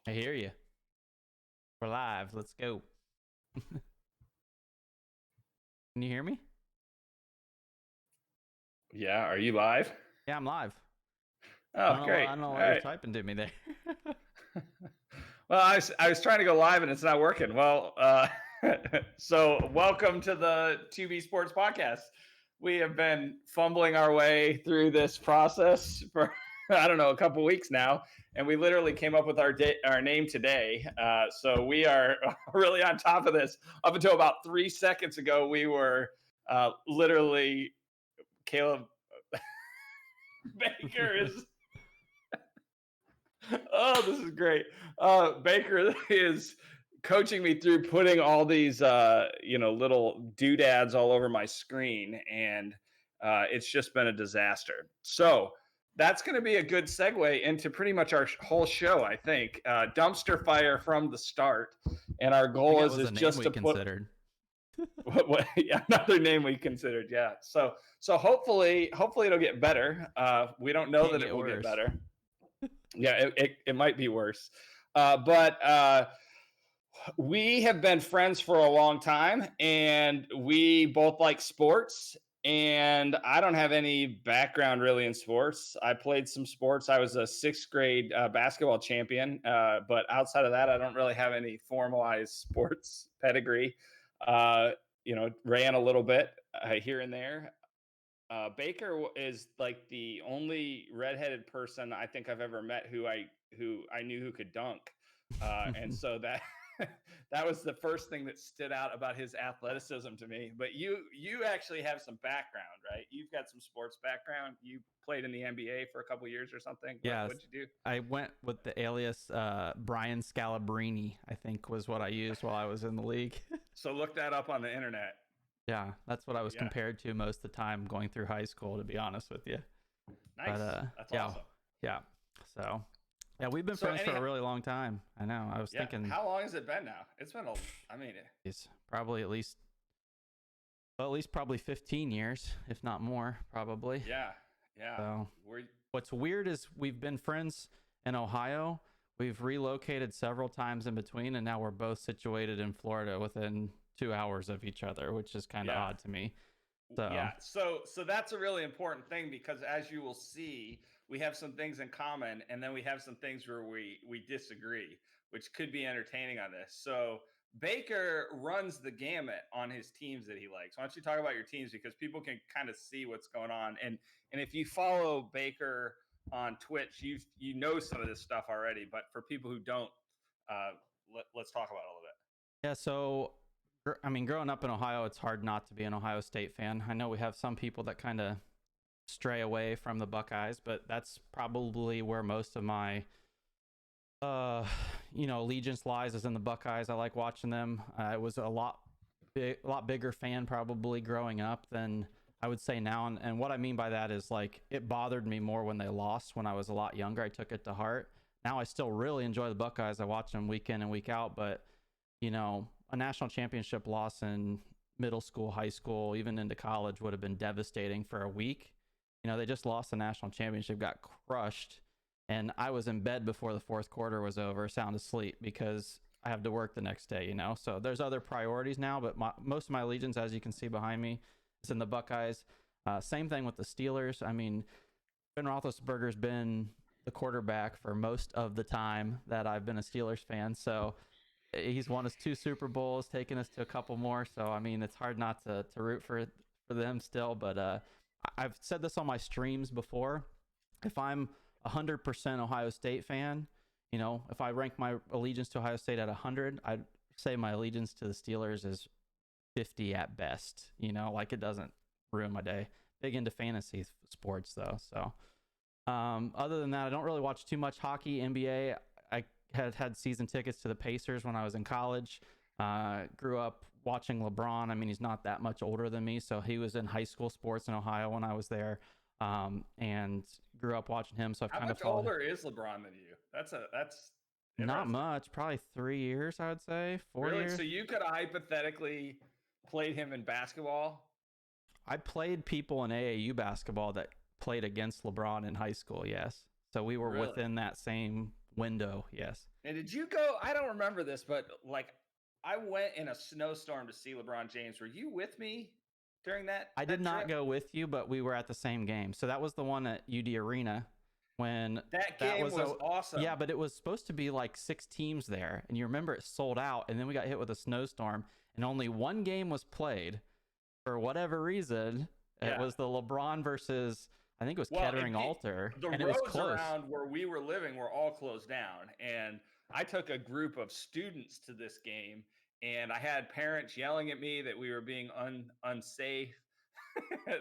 I hear you. We're live. Let's go. Can you hear me? Yeah, are you live? Yeah, I'm live. I Oh, don't know what great. I don't know All what you're right. typing to me there. Well, I was trying to go live and it's not working. Well, so welcome to the 2B Sports Podcast. We have been fumbling our way through this process for I don't know a couple weeks now, and we literally came up with our name today. So we are really on top of this. Up until about 3 seconds ago, we were literally Caleb Baker is oh, this is great. Baker is coaching me through putting all these, little doodads all over my screen, and it's just been a disaster. So that's going to be a good segue into pretty much our whole show, I think. Dumpster fire from the start, and our I think goal that is was is a name just we to put considered. yeah, another name we considered. Yeah. So hopefully it'll get better. We don't know Can't that it get will get worse. better. Yeah, it might be worse. But we have been friends for a long time, and we both like sports. And I don't have any background really in sports. I played some sports. I was a sixth grade basketball champion, but outside of that, I don't really have any formalized sports pedigree. Uh, ran a little bit here and there. Baker is like the only redheaded person I think I've ever met who I knew who could dunk, and so that that was the first thing that stood out about his athleticism to me. But you actually have some background, right? You've got some sports background. You played in the NBA for a couple years or something. Yes, What'd you do? I went with the alias Brian Scalabrine, I think was what I used while I was in the league. So look that up on the internet. Yeah, that's what I was Yeah, compared to most of the time going through high school, to be honest with you. But nice. That's yeah, awesome. yeah. So yeah, we've been So friends for a anyhow, really long time. I know. I was yeah. thinking, How long has it been now? It's been I mean, it's probably at least probably 15 years, if not more, probably. yeah, yeah. So We're what's weird is we've been friends in Ohio. We've relocated several times in between, and now we're both situated in Florida within 2 hours of each other, which is kind of yeah. odd to me. So Yeah, so that's a really important thing because as you will see, we have some things in common, and then we have some things where we disagree, which could be entertaining on this. So Baker runs the gamut on his teams that he likes. Why don't you talk about your teams because people can kind of see what's going on, and if you follow Baker on Twitch, you know some of this stuff already, but for people who don't, let's talk about it a little bit. yeah, so I mean, growing up in Ohio, it's hard not to be an Ohio State fan. I know we have some people that kind of stray away from the Buckeyes, but that's probably where most of my uh allegiance lies is in the Buckeyes. I like watching them. I was a lot bigger fan probably growing up than I would say now. And what I mean by that is like it bothered me more when they lost when I was a lot younger. I took it to heart. Now I still really enjoy the Buckeyes. I watch them week in and week out, but a national championship loss in middle school, high school, even into college would have been devastating for a week. They just lost the national championship, got crushed, and I was in bed before the fourth quarter was over, sound asleep because I have to work the next day. So there's other priorities now, but most of my allegiance, as you can see behind me, is in the Buckeyes. Same thing with the Steelers. I mean, Ben Roethlisberger's been the quarterback for most of the time that I've been a Steelers fan, so he's won us 2 Super Bowls, taken us to a couple more. So I mean, it's hard not to root for them still. But I've said this on my streams before. If I'm 100% Ohio State fan, if I rank my allegiance to Ohio State at 100, I'd say my allegiance to the Steelers is 50 at best. Like it doesn't ruin my day. Big into fantasy sports though. So other than that, I don't really watch too much hockey, NBA. I had season tickets to the Pacers when I was in college. Grew up watching LeBron. I mean, he's not that much older than me, so he was in high school sports in Ohio when I was there, and grew up watching him. So I've How kind of much followed him. older is LeBron than you? That's Not interesting. much, probably 3 years, I would say, four Really? years. So you could have hypothetically played him in basketball? I played people in AAU basketball that played against LeBron in high school. Yes, so we were Really? within that same window. Yes. And did you go? I don't remember this, but like I went in a snowstorm to see LeBron James. Were you with me during I did that not trip? go with you, but we were at the same game. So that was the one at UD Arena when That that game was was a yeah, awesome. but it was supposed to be like 6 teams there, and you remember it sold out, and then we got hit with a snowstorm, and only one game was played for whatever reason. It Yeah. was the LeBron versus I think it was Well, Kettering Alter, the and it was roads close. around where we were living were all closed down, and I took a group of students to this game, and I had parents yelling at me that we were being unsafe.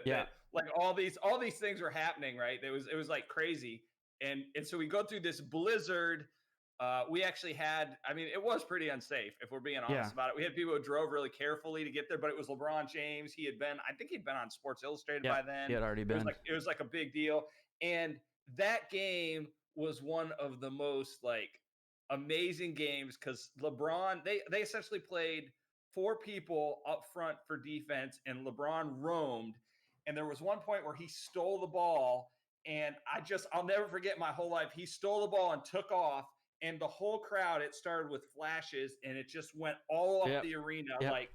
Yeah, That like all these things were happening, right? It was like crazy, and so we go through this blizzard. We actually had, I mean, it was pretty unsafe if we're being yeah, honest about it. We had people who drove really carefully to get there, but it was LeBron James. I think he'd been on Sports Illustrated yep. by then. He had already been. It was like a big deal, and that game was one of the most like amazing games because LeBron they essentially played four people up front for defense, and LeBron roamed. And there was one point where he stole the ball, and I'll never forget my whole life. He stole the ball and took off, and the whole crowd, it started with flashes, and it just went all up Yep, the arena, yep, like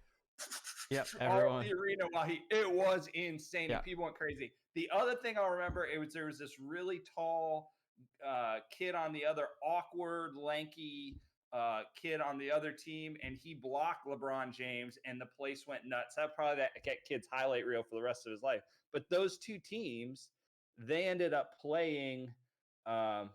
yep. all up Everyone. the arena while it was insane, and Yeah, people went crazy. The other thing I'll remember, there was this really tall kid on the other, awkward, lanky kid on the other team, and he blocked LeBron James, and the place went nuts. That probably that kid's highlight reel for the rest of his life. But those two teams, they ended up playing. Um,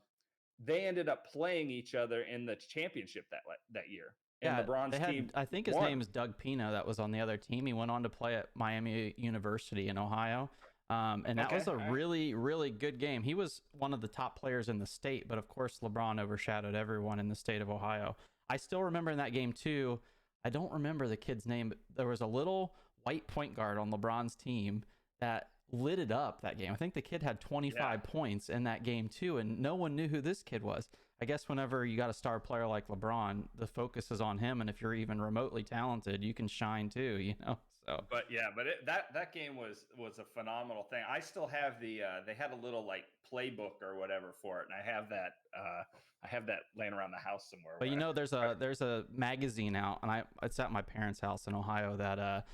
they ended up playing each other in the championship that year, and yeah. They LeBron's had. team I think his won. name's Doug Pino. That was on the other team. He went on to play at Miami University in Ohio. And that Okay, was a all right. really, really good game. He was one of the top players in the state, but of course, LeBron overshadowed everyone in the state of Ohio. I still remember in that game, too. I don't remember the kid's name, but there was a little white point guard on LeBron's team that lit it up that game. I think the kid had Yeah. 25 points in that game, too, and no one knew who this kid was. I guess whenever you got a star player like LeBron, the focus is on him, and if you're even remotely talented, you can shine too, you know? So, But yeah, but that game was a phenomenal thing. I still have they had a little like playbook or whatever for it, and I have that laying around the house somewhere. but When you know, I, there's a magazine out, and it's at my parents' house in Ohio that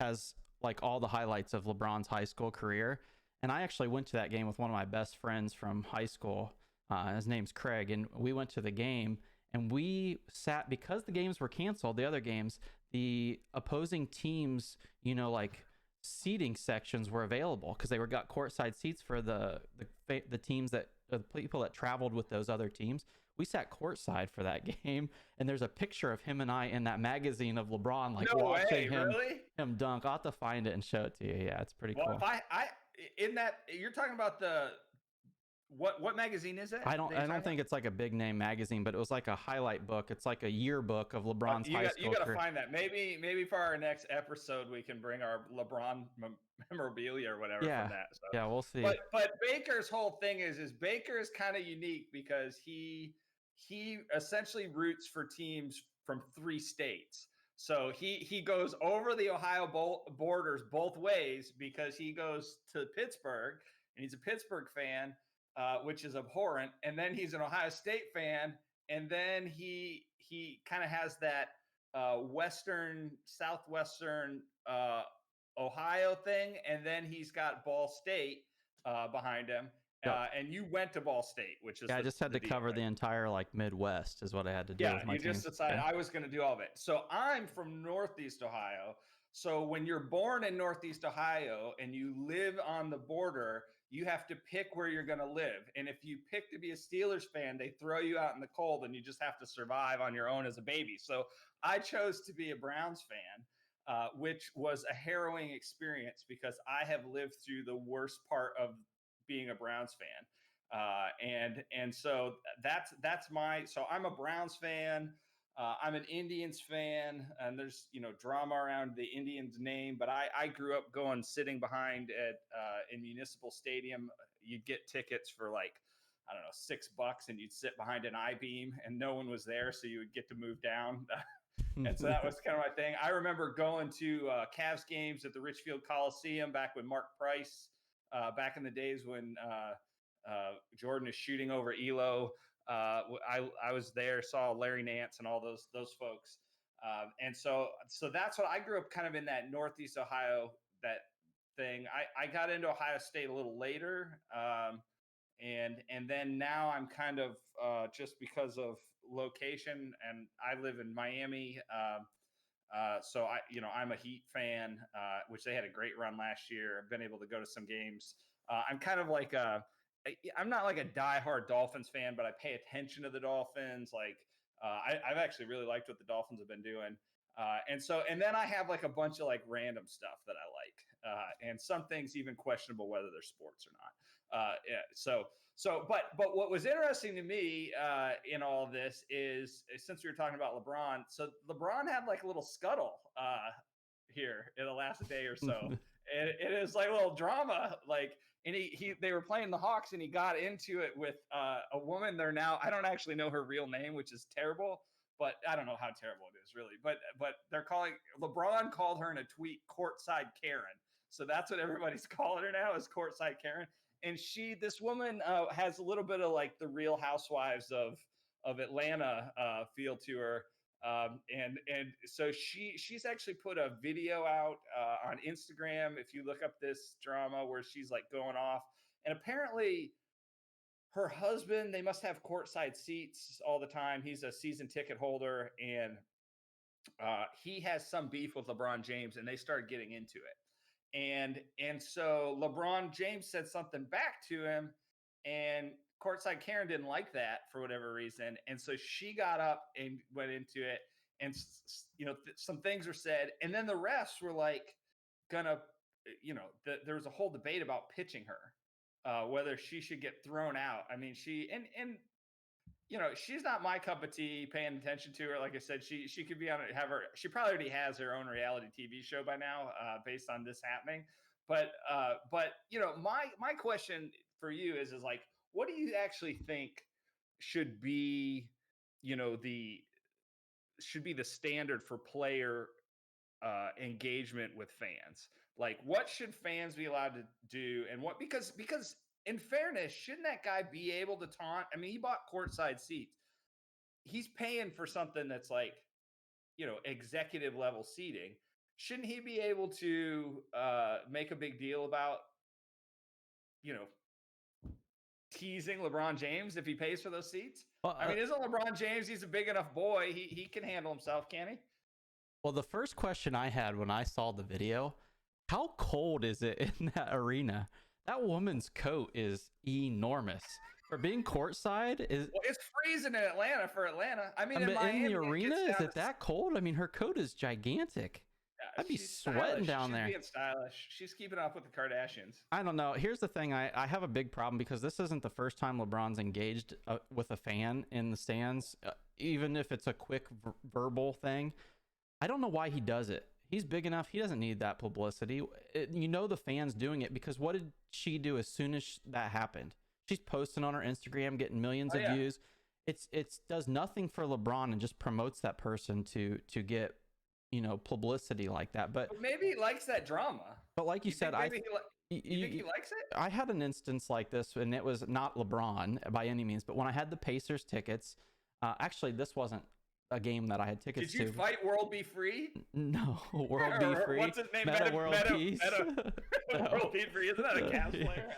has like all the highlights of LeBron's high school career. And I actually went to that game with one of my best friends from high school. His name's Craig, and we went to the game, and we sat because the games were canceled. The other games, the opposing teams, you know, like seating sections were available because they were got courtside seats for the teams that the people that traveled with those other teams. We sat courtside for that game, and there's a picture of him and I in that magazine of LeBron, like no watching way, really? him dunk. I'll have to find it and show it to you. Yeah, it's pretty Well, cool. if I in that you're talking about the what magazine is it? I don't think it's like a big name magazine, but it was like a highlight book. It's like a yearbook of LeBron's high You school got to career. find that. Maybe for our next episode we can bring our LeBron memorabilia or whatever Yeah, from that. So. yeah, we'll see. But Baker's whole thing is Baker is kind of unique because he essentially roots for teams from 3 states. So he goes over the Ohio borders both ways because he goes to Pittsburgh and he's a Pittsburgh fan, which is abhorrent. And then he's an Ohio State fan, and then he kind of has that southwestern Ohio thing, and then he's got Ball State behind him. Yep. And you went to Ball State, which is Yeah, I just had to deal, cover right? the entire like Midwest is what I had to do Yeah, with my you team. just decided Yeah. I was going to do all of it. So I'm from Northeast Ohio. So when you're born in Northeast Ohio and you live on the border, you have to pick where you're going to live. And if you pick to be a Steelers fan, they throw you out in the cold and you just have to survive on your own as a baby. So I chose to be a Browns fan, which was a harrowing experience because I have lived through the worst part of being a Browns fan. And so so I'm a Browns fan. I'm an Indians fan, and there's drama around the Indians name, but I grew up sitting behind at in Municipal Stadium. You'd get tickets for like I don't know $6, and you'd sit behind an I-beam, and no one was there, so you would get to move down. And so that was kind of my thing. I remember going to Cavs games at the Richfield Coliseum back when Mark Price, back in the days when Jordan is shooting over Elo. I was there, saw Larry Nance and all those folks. And so that's what I grew up kind of in that Northeast Ohio, that thing. I got into Ohio State a little later. And then now I'm kind of just because of location, and I live in Miami. So I'm a Heat fan, which they had a great run last year. I've been able to go to some games. I'm kind of like I'm not like a diehard Dolphins fan, but I pay attention to the Dolphins. Like I've actually really liked what the Dolphins have been doing. And then I have like a bunch of like random stuff that I like, and some things even questionable whether they're sports or not. Yeah, but what was interesting to me in all of this is, since we were talking about LeBron, so LeBron had like a little scuttle here in the last day or so. And it is like a little drama, like, and they were playing the Hawks, and he got into it with a woman there now. I don't actually know her real name, which is terrible, but I don't know how terrible it is really. But LeBron called her in a tweet courtside Karen. So that's what everybody's calling her now, is courtside Karen. And this woman has a little bit of like the Real Housewives of Atlanta feel to her. And so she's actually put a video out on Instagram. If you look up this drama where she's like going off, and apparently her husband, they must have courtside seats all the time. He's a season ticket holder, and he has some beef with LeBron James, and they started getting into it. And so LeBron James said something back to him, and courtside Karen didn't like that for whatever reason, and so she got up and went into it, and some things were said, and then the refs were like gonna, there was a whole debate about pitching her, whether she should get thrown out. I mean, she's not my cup of tea. Paying attention to her, like I said, she could be on it. She probably already has her own reality TV show by now, based on this happening. But my question for you is like, what do you actually think should be, the standard for player engagement with fans? Like, what should fans be allowed to do, and what because in fairness, shouldn't that guy be able to taunt? I mean, he bought courtside seats. He's paying for something that's like, executive level seating. Shouldn't he be able to make a big deal about, teasing LeBron James if he pays for those seats? Well, I mean, isn't LeBron James? He's a big enough boy. He can handle himself, can he? well, the first question I had when I saw the video, how cold is it in that arena? That woman's coat is enormous. For being courtside, Well, it's freezing in Atlanta for Atlanta. I mean, in Miami, in the arena, is it that cold? I mean, her coat is gigantic. I'd be sweating down there. She's being stylish. She's keeping up with the Kardashians. I don't know. Here's the thing. I have a big problem because this isn't the first time LeBron's engaged with a fan in the stands, even if it's a quick verbal thing. I don't know why he does it. He's big enough. He doesn't need that publicity. The fans doing it, because what did she do as soon as that happened? She's posting on her Instagram, getting millions of views. It's does nothing for LeBron, and just promotes that person to get publicity like that. But maybe he likes that drama. But like you said, you think he likes it? I had an instance like this, and it was not LeBron by any means. But when I had the Pacers tickets, actually, this wasn't a game that I had tickets to. Did you fight World Be Free? No, World Be Free. What's his name? Meta World Peace. No. World Be Free. Isn't that a Cavs player?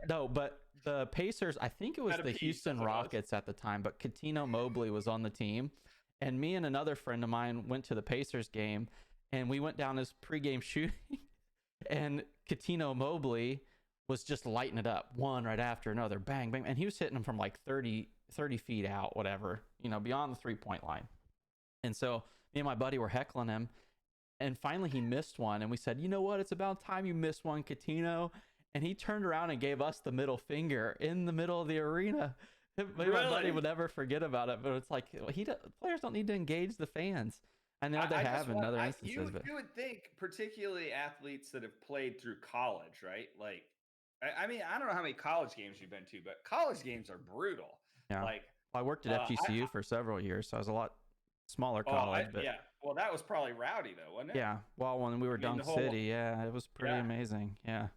No, but the Pacers, I think it was the Houston Rockets at the time, but Coutinho Mobley was on the team. And me and another friend of mine went to the Pacers game, and we went down this pregame shooting, and Coutinho Mobley was just lighting it up, one right after another, bang, bang. And he was hitting them from like 30 feet out, whatever, beyond the 3-point line. And so me and my buddy were heckling him, and finally he missed one. And we said, you know what? It's about time you missed one, Coutinho. And he turned around and gave us the middle finger in the middle of the arena. Maybe my buddy would never forget about it, but it's like, players don't need to engage the fans. I know they have in other instances. You would think, particularly athletes that have played through college, right? Like, I mean, I don't know how many college games you've been to, but college games are brutal. Yeah. Like, I worked at FGCU for several years, so I was a lot smaller college. But yeah, well, that was probably rowdy though, wasn't it? Yeah. Well, when we were Dunk City, it was pretty amazing. Yeah,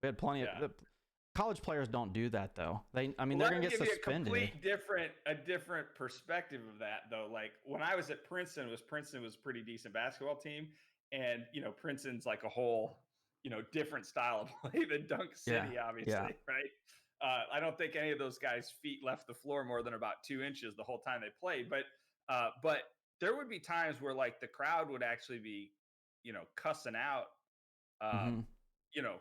we had plenty of College players don't do that though. I mean, Well, they're let gonna me get give you suspended. a different perspective of that though. Like when I was at Princeton was a pretty decent basketball team, and Princeton's like a whole different style of play than Dunk Yeah, City, yeah. obviously, right? I don't think any of those guys' feet left the floor more than about 2 inches the whole time they played, but there would be times where like the crowd would actually be cussing out Hmm. um, you know,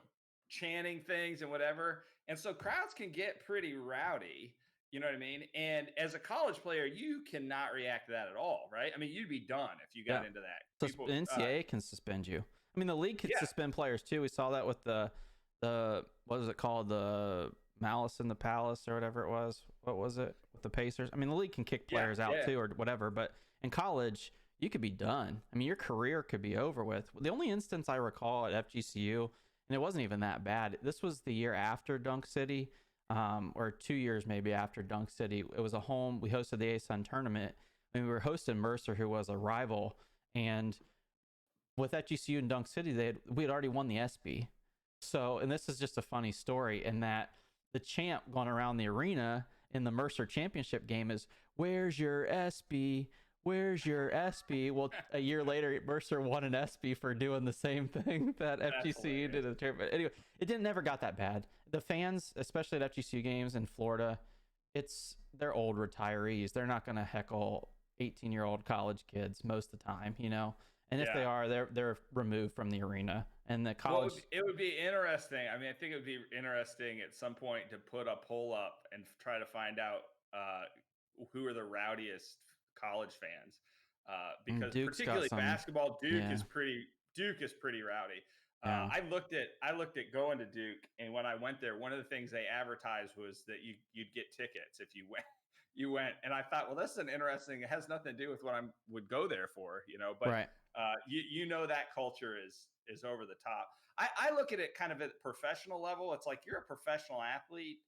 chanting things and whatever. And so crowds can get pretty rowdy. You know what I mean? And as a college player, you cannot react to that at all, right? I mean, you'd be done if you got Yeah. into that. So People, NCAA can suspend you. I mean, the league could yeah, suspend players too. We saw that with the what is it called, the Malice in the Palace or whatever it was. What was it with the Pacers? I mean, the league can kick yeah, players out yeah. too or whatever. But in college, you could be done. I mean, your career could be over with. The only instance I recall at FGCU, and it wasn't even that bad. This was the year after Dunk City, or 2 years maybe after Dunk City. It was a home. We hosted the ASUN tournament, and we were hosting Mercer, who was a rival, and with FGCU and Dunk City, we had already won the SB. So, and this is just a funny story in that the chant going around the arena in the Mercer championship game is, "Where's your SB? Where's your SB?" Well, a year later, Mercer won an SB for doing the same thing that That's FGCU did hilarious. in the tournament. Anyway, it never got that bad. The fans, especially at FGCU games in Florida, they're old retirees. They're not going to heckle 18-year-old college kids most of the time, and if they Yeah. are, they're removed from the arena. And the Well, college, it would be interesting. I mean, I think it would be interesting at some point to put a poll up and try to find out uh, who are the rowdiest college fans, because Duke's got particularly some, basketball, yeah, Duke is pretty rowdy. yeah. I looked at going to Duke, and when I went there, one of the things they advertised was that you'd get tickets if you went. You went, and I thought, well, this is an interesting. It has nothing to do with what I would go there for, but Right. that culture is over the top. I look at it kind of at professional level. It's like you're a professional athlete.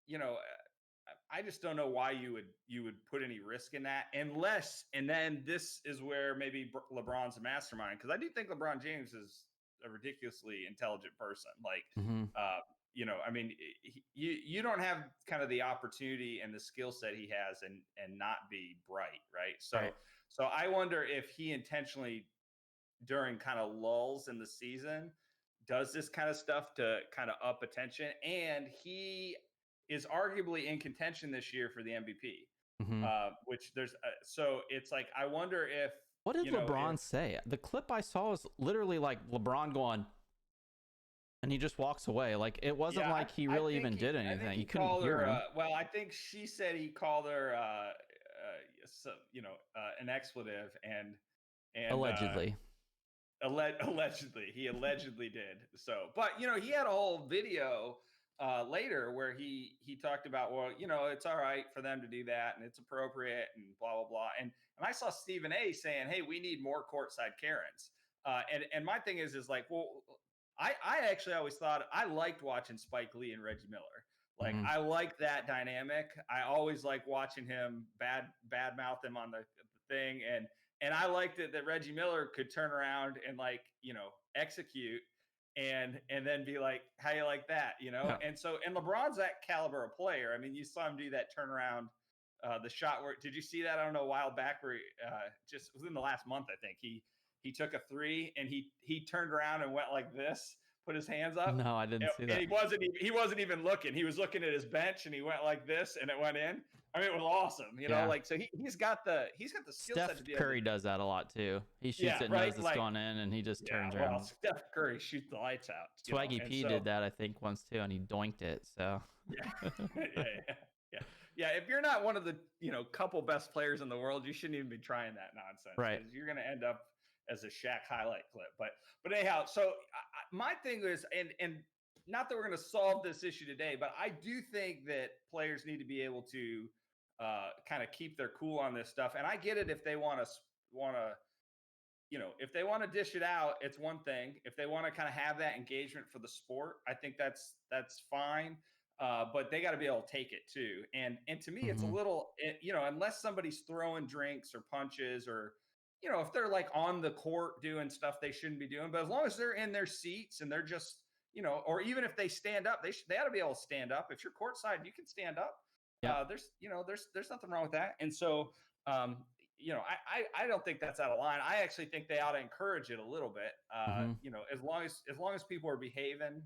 You know, I just don't know why you would put any risk in that unless. And then this is where maybe LeBron's a mastermind, because I do think LeBron James is a ridiculously intelligent person. Like, Hmm. I mean, you don't have kind of the opportunity and the skill set he has and not be bright, right? Right. So I wonder if he intentionally, during kind of lulls in the season, does this kind of stuff to kind of up attention. And he is arguably in contention this year for the MVP, Hmm. which so it's like, I wonder if, What did if, LeBron say? The clip I saw was literally like LeBron going, and he just walks away. Like it wasn't yeah, like he really even did I think anything. he You couldn't called hear her, him. well, I think she said he called her, an expletive and Allegedly. allegedly, he allegedly did. So, but he had a whole video later where he talked about, well, it's all right for them to do that and it's appropriate and blah blah blah. And I saw Stephen A saying, hey, we need more courtside Karens. And my thing is like, well, I actually always thought I liked watching Spike Lee and Reggie Miller. Like, Hmm. I like that dynamic. I always like watching him bad mouth him on the thing. And I liked it that Reggie Miller could turn around and, like, execute and then be like, how you like that, Yeah. And so, and LeBron's that caliber of player. I mean, you saw him do that turnaround, the shot where, did you see that? I don't know, a while back where just within the last month, I think he took a three and he turned around and went like this, put his hands up, No, I didn't see and that. he wasn't even looking. He was looking at his bench and he went like this and it went in. I mean, it was awesome, Yeah. like, so he's got the skill set to Steph be able to, Curry does that a lot too. He shoots yeah, it, knows right, it's like, going in, and he just yeah, turns well, around. Steph Curry shoots the lights out, Swaggy and P so did that, I think, once too, and he doinked it. So yeah, yeah. If you're not one of the couple best players in the world, you shouldn't even be trying that nonsense, right. because you're going to end up as a Shaq highlight clip. But anyhow, so my thing is, and not that we're going to solve this issue today, but I do think that players need to be able to kind of keep their cool on this stuff. And I get it if they want to if they want to dish it out, it's one thing. If they want to kind of have that engagement for the sport, I think that's fine. But they got to be able to take it too. And to me, it's a Hmm. little, unless somebody's throwing drinks or punches, or if they're like on the court doing stuff they shouldn't be doing. But as long as they're in their seats and they're just or even if they stand up, they ought to be able to stand up. If you're courtside, you can stand up. Yeah. There's nothing wrong with that. And so, I don't think that's out of line. I actually think they ought to encourage it a little bit. As long as people are behaving,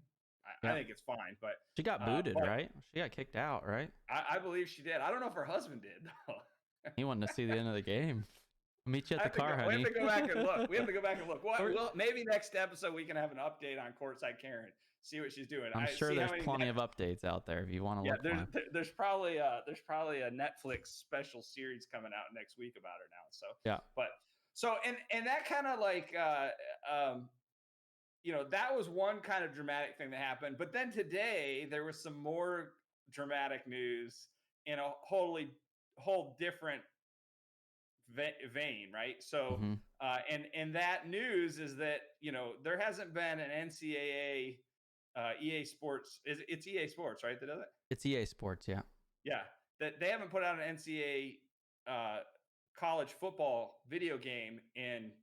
I think it's fine. But she got booted, right? She got kicked out, right? I believe she did. I don't know if her husband did though. He wanted to see the end of the game. I'll meet you at the car, honey. We have to go back and look. Well, maybe next episode we can have an update on courtside Karen. See what she's doing. I'm sure there's plenty of updates out there if you want to look. There's probably a Netflix special series coming out next week about her now. So yeah. But so and that kind of like that was one kind of dramatic thing that happened. But then today there was some more dramatic news in a whole different vein, right? So and that news is that there hasn't been an NCAA EA Sports, it's EA Sports, right, that does it? It's EA Sports, yeah, that they haven't put out an NCAA college football video game in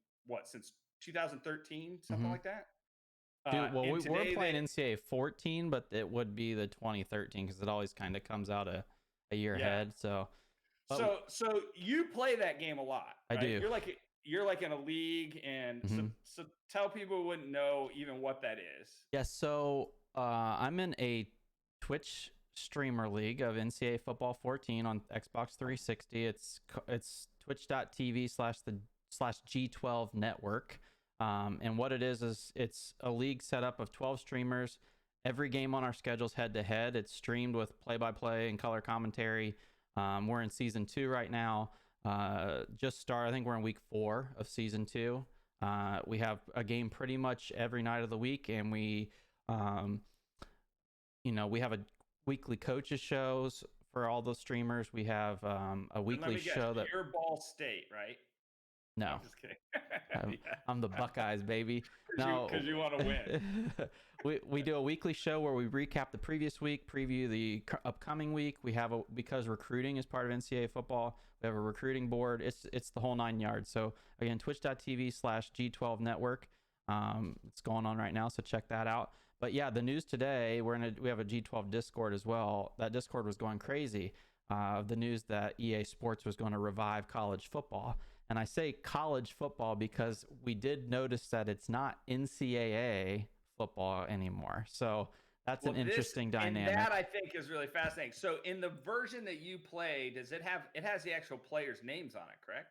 since 2013, something like that. Dude, well, we're playing NCAA 14, but it would be the 2013 because it always kind of comes out a year ahead. So you play that game a lot, right? I do. You're like in a league, and so tell people who wouldn't know even what that is. Yeah, so I'm in a Twitch streamer league of NCAA Football 14 on Xbox 360. It's twitch.tv/G12 network. And what it is it's a league set up of 12 streamers. Every game on our schedule is head to head. It's streamed with play-by-play and color commentary. We're in season 2 right now. Just started. I think we're in week 4 of season 2. We have a game pretty much every night of the week, and we have a weekly coaches shows for all those streamers. We have a weekly show that you're Ball State, right? No, I'm just kidding. I'm the Buckeyes, baby. Because you want to win. we do a weekly show where we recap the previous week, preview the upcoming week. We have because recruiting is part of NCAA football. We have a recruiting board. It's the whole 9 yards. So again, twitch.tv/G12 network. It's going on right now, so check that out. But yeah, the news today, we have a G12 Discord as well. That Discord was going crazy. The news that EA Sports was going to revive college football. And I say college football because we did notice that it's not NCAA football anymore. So that's an interesting dynamic. And that I think is really fascinating. So in the version that you play, it has the actual players' names on it, correct?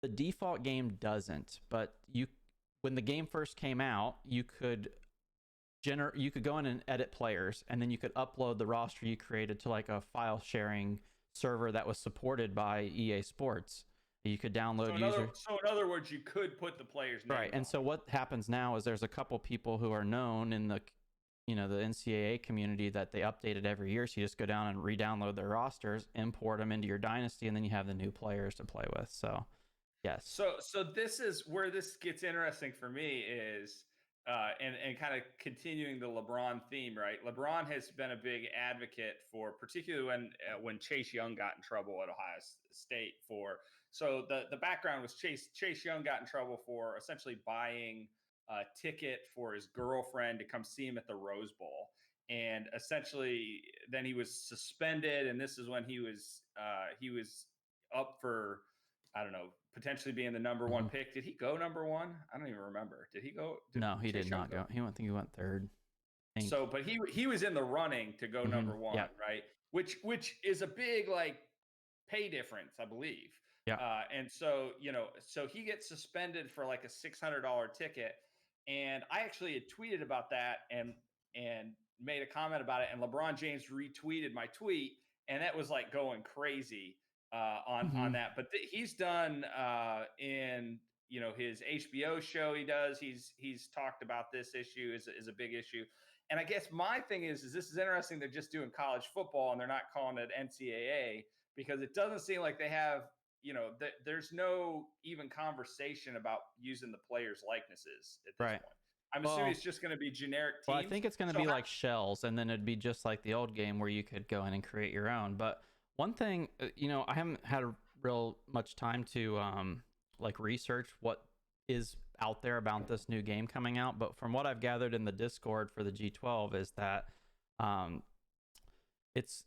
The default game doesn't, but when the game first came out, you could go in and edit players, and then you could upload the roster you created to like a file sharing server that was supported by EA Sports. You could download So in other words, you could put the players' name right. And so what happens now is there's a couple people who are known in the the NCAA community that they updated every year. So you just go down and re-download their rosters, import them into your dynasty, and then you have the new players to play with. So yes. So this is where this gets interesting for me is and kind of continuing the LeBron theme, right? LeBron has been a big advocate for, particularly when Chase Young got in trouble at Ohio State for. So the background was Chase Young got in trouble for essentially buying a ticket for his girlfriend to come see him at the Rose Bowl, and essentially then he was suspended. And this is when he was up for, I don't know, potentially being the number 1 pick. Did he go number 1? I don't even remember. Did he go? No, he did not go. I think he went 3rd. So, but he was in the running to go number 1, right? Which is a big like pay difference, I believe. Yeah. And so so he gets suspended for like a $600 ticket, and I actually had tweeted about that and made a comment about it, and LeBron James retweeted my tweet, and that was like going crazy on that. But he's done in his HBO show he's talked about this issue is a big issue. And I guess my thing is this is interesting. They're just doing college football and they're not calling it NCAA because it doesn't seem like they have, there's no even conversation about using the players' likenesses at this point. I'm assuming it's just going to be generic teams. Well, I think it's going to be like shells, and then it'd be just like the old game where you could go in and create your own. But one thing, I haven't had a real much time to like research what is out there about this new game coming out. But from what I've gathered in the Discord for the G12 is that um,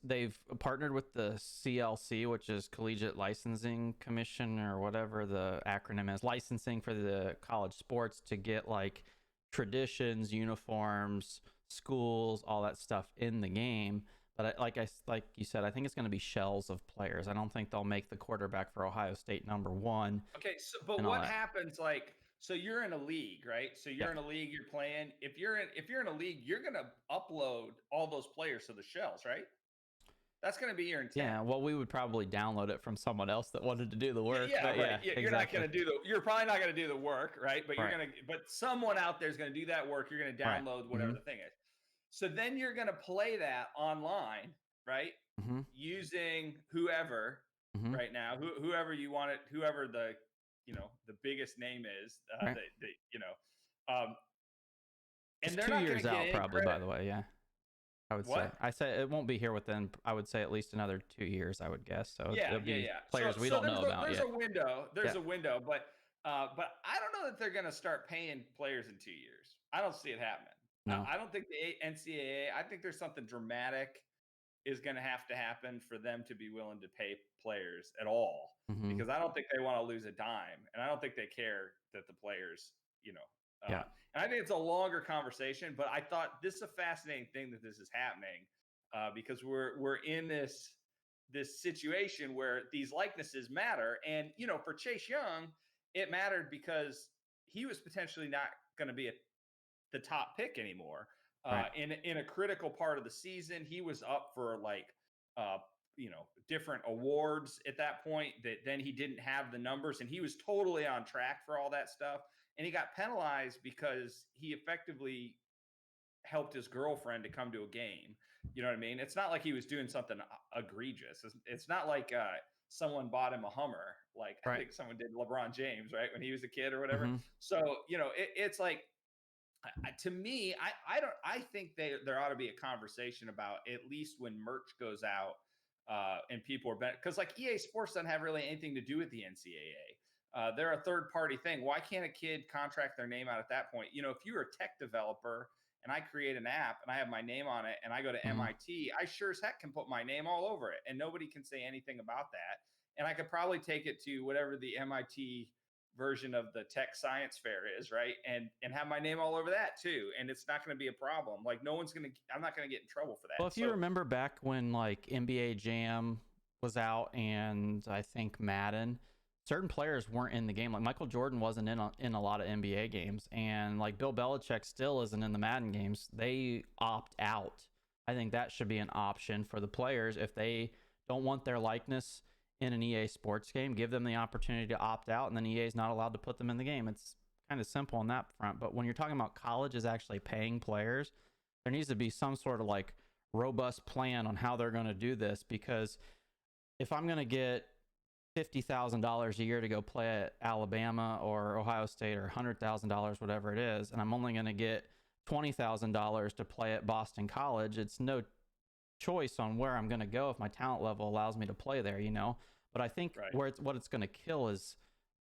they've partnered with the CLC, which is Collegiate Licensing Commission or whatever the acronym is, licensing for the college sports, to get like traditions, uniforms, schools, all that stuff in the game. But like you said, I think it's going to be shells of players. I don't think they'll make the quarterback for Ohio State number one. Okay, so but what happens, like, so you're in a league, right? So you're in a league, you're playing. If you're in a league, you're gonna upload all those players to the shells, right? That's gonna be your intent. Yeah, well, we would probably download it from someone else that wanted to do the work. Yeah, but right. Yeah, you're exactly. not gonna you're probably not gonna do the work, right? But but someone out there is gonna do that work. You're gonna download whatever the thing is. So then you're gonna play that online, right? Using whoever right now, whoever you want it, whoever the the biggest name is, and it's they're 2 not years out probably, credit. by the way. Yeah, I would say. I say it won't be here within, I would say, at least another 2 years, I would guess. So it'll be players we don't know about there's yet. A window. There's a window, but I don't know that they're going to start paying players in 2 years. I don't see it happening. No. I don't think the NCAA. I think there's something dramatic is going to happen for them to be willing to pay players at all, because I don't think they want to lose a dime, and I don't think they care that the players, and I think it's a longer conversation, but I thought this is a fascinating thing that this is happening, because we're in this situation where these likenesses matter. And, for Chase Young, it mattered because he was potentially not going to be the top pick anymore. In a critical part of the season, he was up for different awards at that point, that then he didn't have the numbers, and he was totally on track for all that stuff. And he got penalized because he effectively helped his girlfriend to come to a game. You know what I mean? It's not like he was doing something egregious. It's not like someone bought him a Hummer. Like I think someone did LeBron James, right, when he was a kid or whatever. So, it's like, to me, I think there ought to be a conversation about, at least when merch goes out, and people are because like EA Sports doesn't have really anything to do with the NCAA. They're a third party thing. Why can't a kid contract their name out at that point? If you're a tech developer and I create an app and I have my name on it and I go to MIT, I sure as heck can put my name all over it, and nobody can say anything about that. And I could probably take it to whatever the MIT version of the tech science fair is, right, and have my name all over that too, and it's not going to be a problem. Like I'm not going to get in trouble for that. Well, if you remember back when like NBA Jam was out, and I think Madden, certain players weren't in the game. Like Michael Jordan wasn't in a lot of NBA games, and like Bill Belichick still isn't in the Madden games. They opt out. I think that should be an option for the players. If they don't want their likeness in an EA Sports game, give them the opportunity to opt out, and then EA is not allowed to put them in the game. It's kind of simple on that front. But when you're talking about colleges actually paying players, there needs to be some sort of like robust plan on how they're going to do this, because if I'm going to get $50,000 a year to go play at Alabama or Ohio State, or $100,000, whatever it is, and I'm only going to get $20,000 to play at Boston College, it's no choice on where I'm going to go if my talent level allows me to play there, But I think what it's going to kill is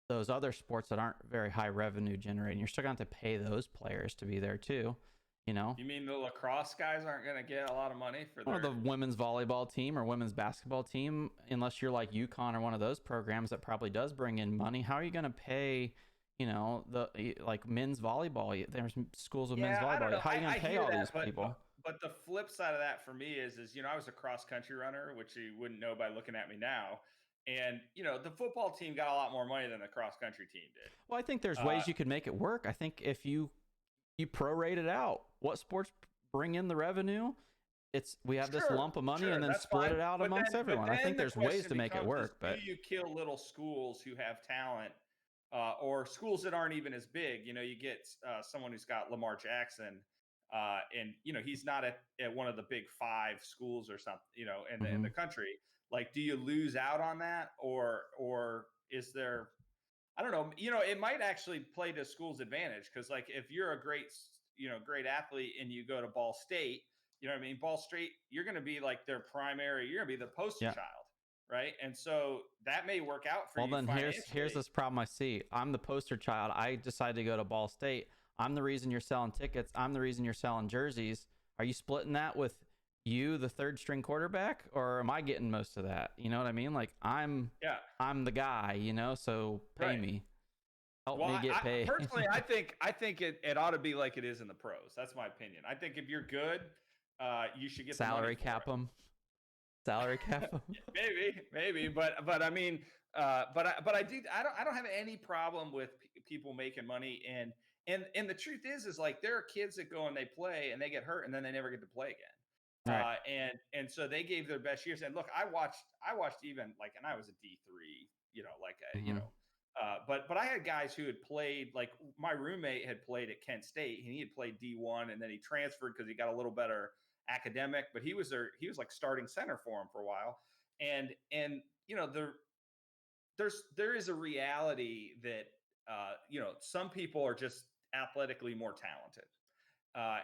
those other sports that aren't very high revenue generating. You're still going to have to pay those players to be there too, You mean the lacrosse guys aren't going to get a lot of money for or the women's volleyball team or women's basketball team, unless you're like UConn or one of those programs that probably does bring in money. How are you going to pay, the like men's volleyball? There's schools of men's volleyball. How are you going to pay all these people? But the flip side of that for me is I was a cross country runner, which you wouldn't know by looking at me now. And, the football team got a lot more money than the cross country team did. Well, I think there's ways you could make it work. I think if you prorate it out, what sports bring in the revenue, we have this lump of money and then split it out amongst everyone. I think there's ways to make it work. But do you kill little schools who have talent, or schools that aren't even as big? You get someone who's got Lamar Jackson, and he's not at one of the big 5 schools or something, in the country. Like, do you lose out on that, or is there? I don't know. It might actually play to school's advantage, because like if you're a great athlete and you go to Ball State, Ball State, you're going to be like their primary. You're going to be the poster child, right? And so that may work out for Well, you then here's financially. this problem I see. I'm the poster child. I decided to go to Ball State. I'm the reason you're selling tickets. I'm the reason you're selling jerseys. Are you splitting that with you, the third string quarterback, or am I getting most of that? You know what I mean? Like Yeah, I'm the guy, you know, so pay right. me. Help Well, me get I paid. personally, I think it ought to be like it is in the pros. That's my opinion. I think if you're good, you should get the money Salary for cap it. them. Salary cap them. Maybe, but I mean, but I don't have any problem with people making money, and the truth is like there are kids that go and they play and they get hurt and then they never get to play again. Right. And so they gave their best years. And look, I watched even like, and I was a D3, like Mm-hmm. but I had guys who had played, like my roommate had played at Kent State and he had played D1 and then he transferred because he got a little better academic, but he was like starting center for him for a while. And there is a reality that some people are just athletically more talented,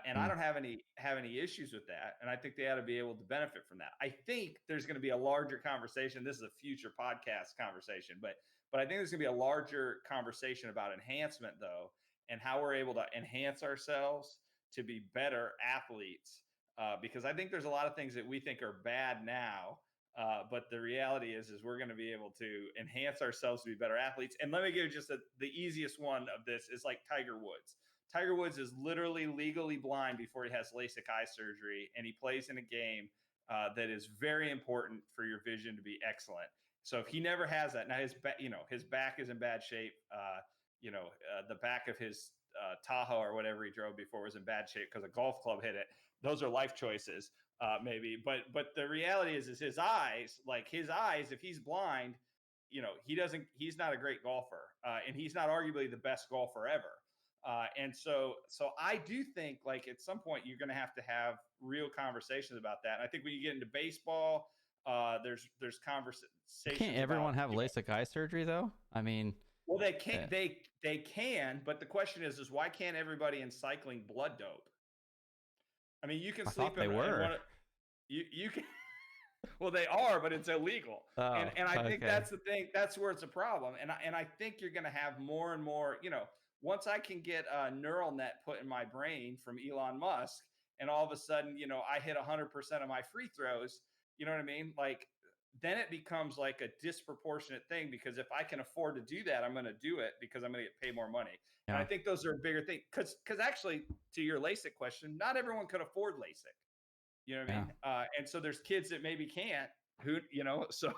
and I don't have any issues with that, and I think they ought to be able to benefit from that. I think there's going to be a larger conversation. This is a future podcast conversation, but I think there's going to be a larger conversation about enhancement, though, and how we're able to enhance ourselves to be better athletes. Because I think there's a lot of things that we think are bad now, but the reality is we're going to be able to enhance ourselves to be better athletes. And let me give you just the easiest one of this is like Tiger Woods. Tiger Woods is literally legally blind before he has LASIK eye surgery, and he plays in a game that is very important for your vision to be excellent. So if he never has that, now his back is in bad shape. The back of his Tahoe or whatever he drove before was in bad shape because a golf club hit it. Those are life choices, maybe. But the reality is his eyes, if he's blind, he's not a great golfer, and he's not arguably the best golfer ever. And so I do think like at some point you're going to have real conversations about that. And I think when you get into baseball, there's conversations Can't about, everyone have LASIK eye surgery though? I mean, well, they can't, they can, but the question is why can't everybody in cycling blood dope? I mean, you can I sleep thought they in were. one of, you can. Well, they are, but it's illegal. Oh, And I think okay. that's the thing. That's where it's a problem. And I think you're going to have more and more. Once I can get a neural net put in my brain from Elon Musk, and all of a sudden, I hit 100% of my free throws. You know what I mean? Like then it becomes like a disproportionate thing because if I can afford to do that, I'm going to do it because I'm going to get paid more money. And I Yeah. think those are a bigger thing because actually, to your LASIK question, not everyone could afford LASIK. You know what I Yeah. mean? And so there's kids that maybe can't. So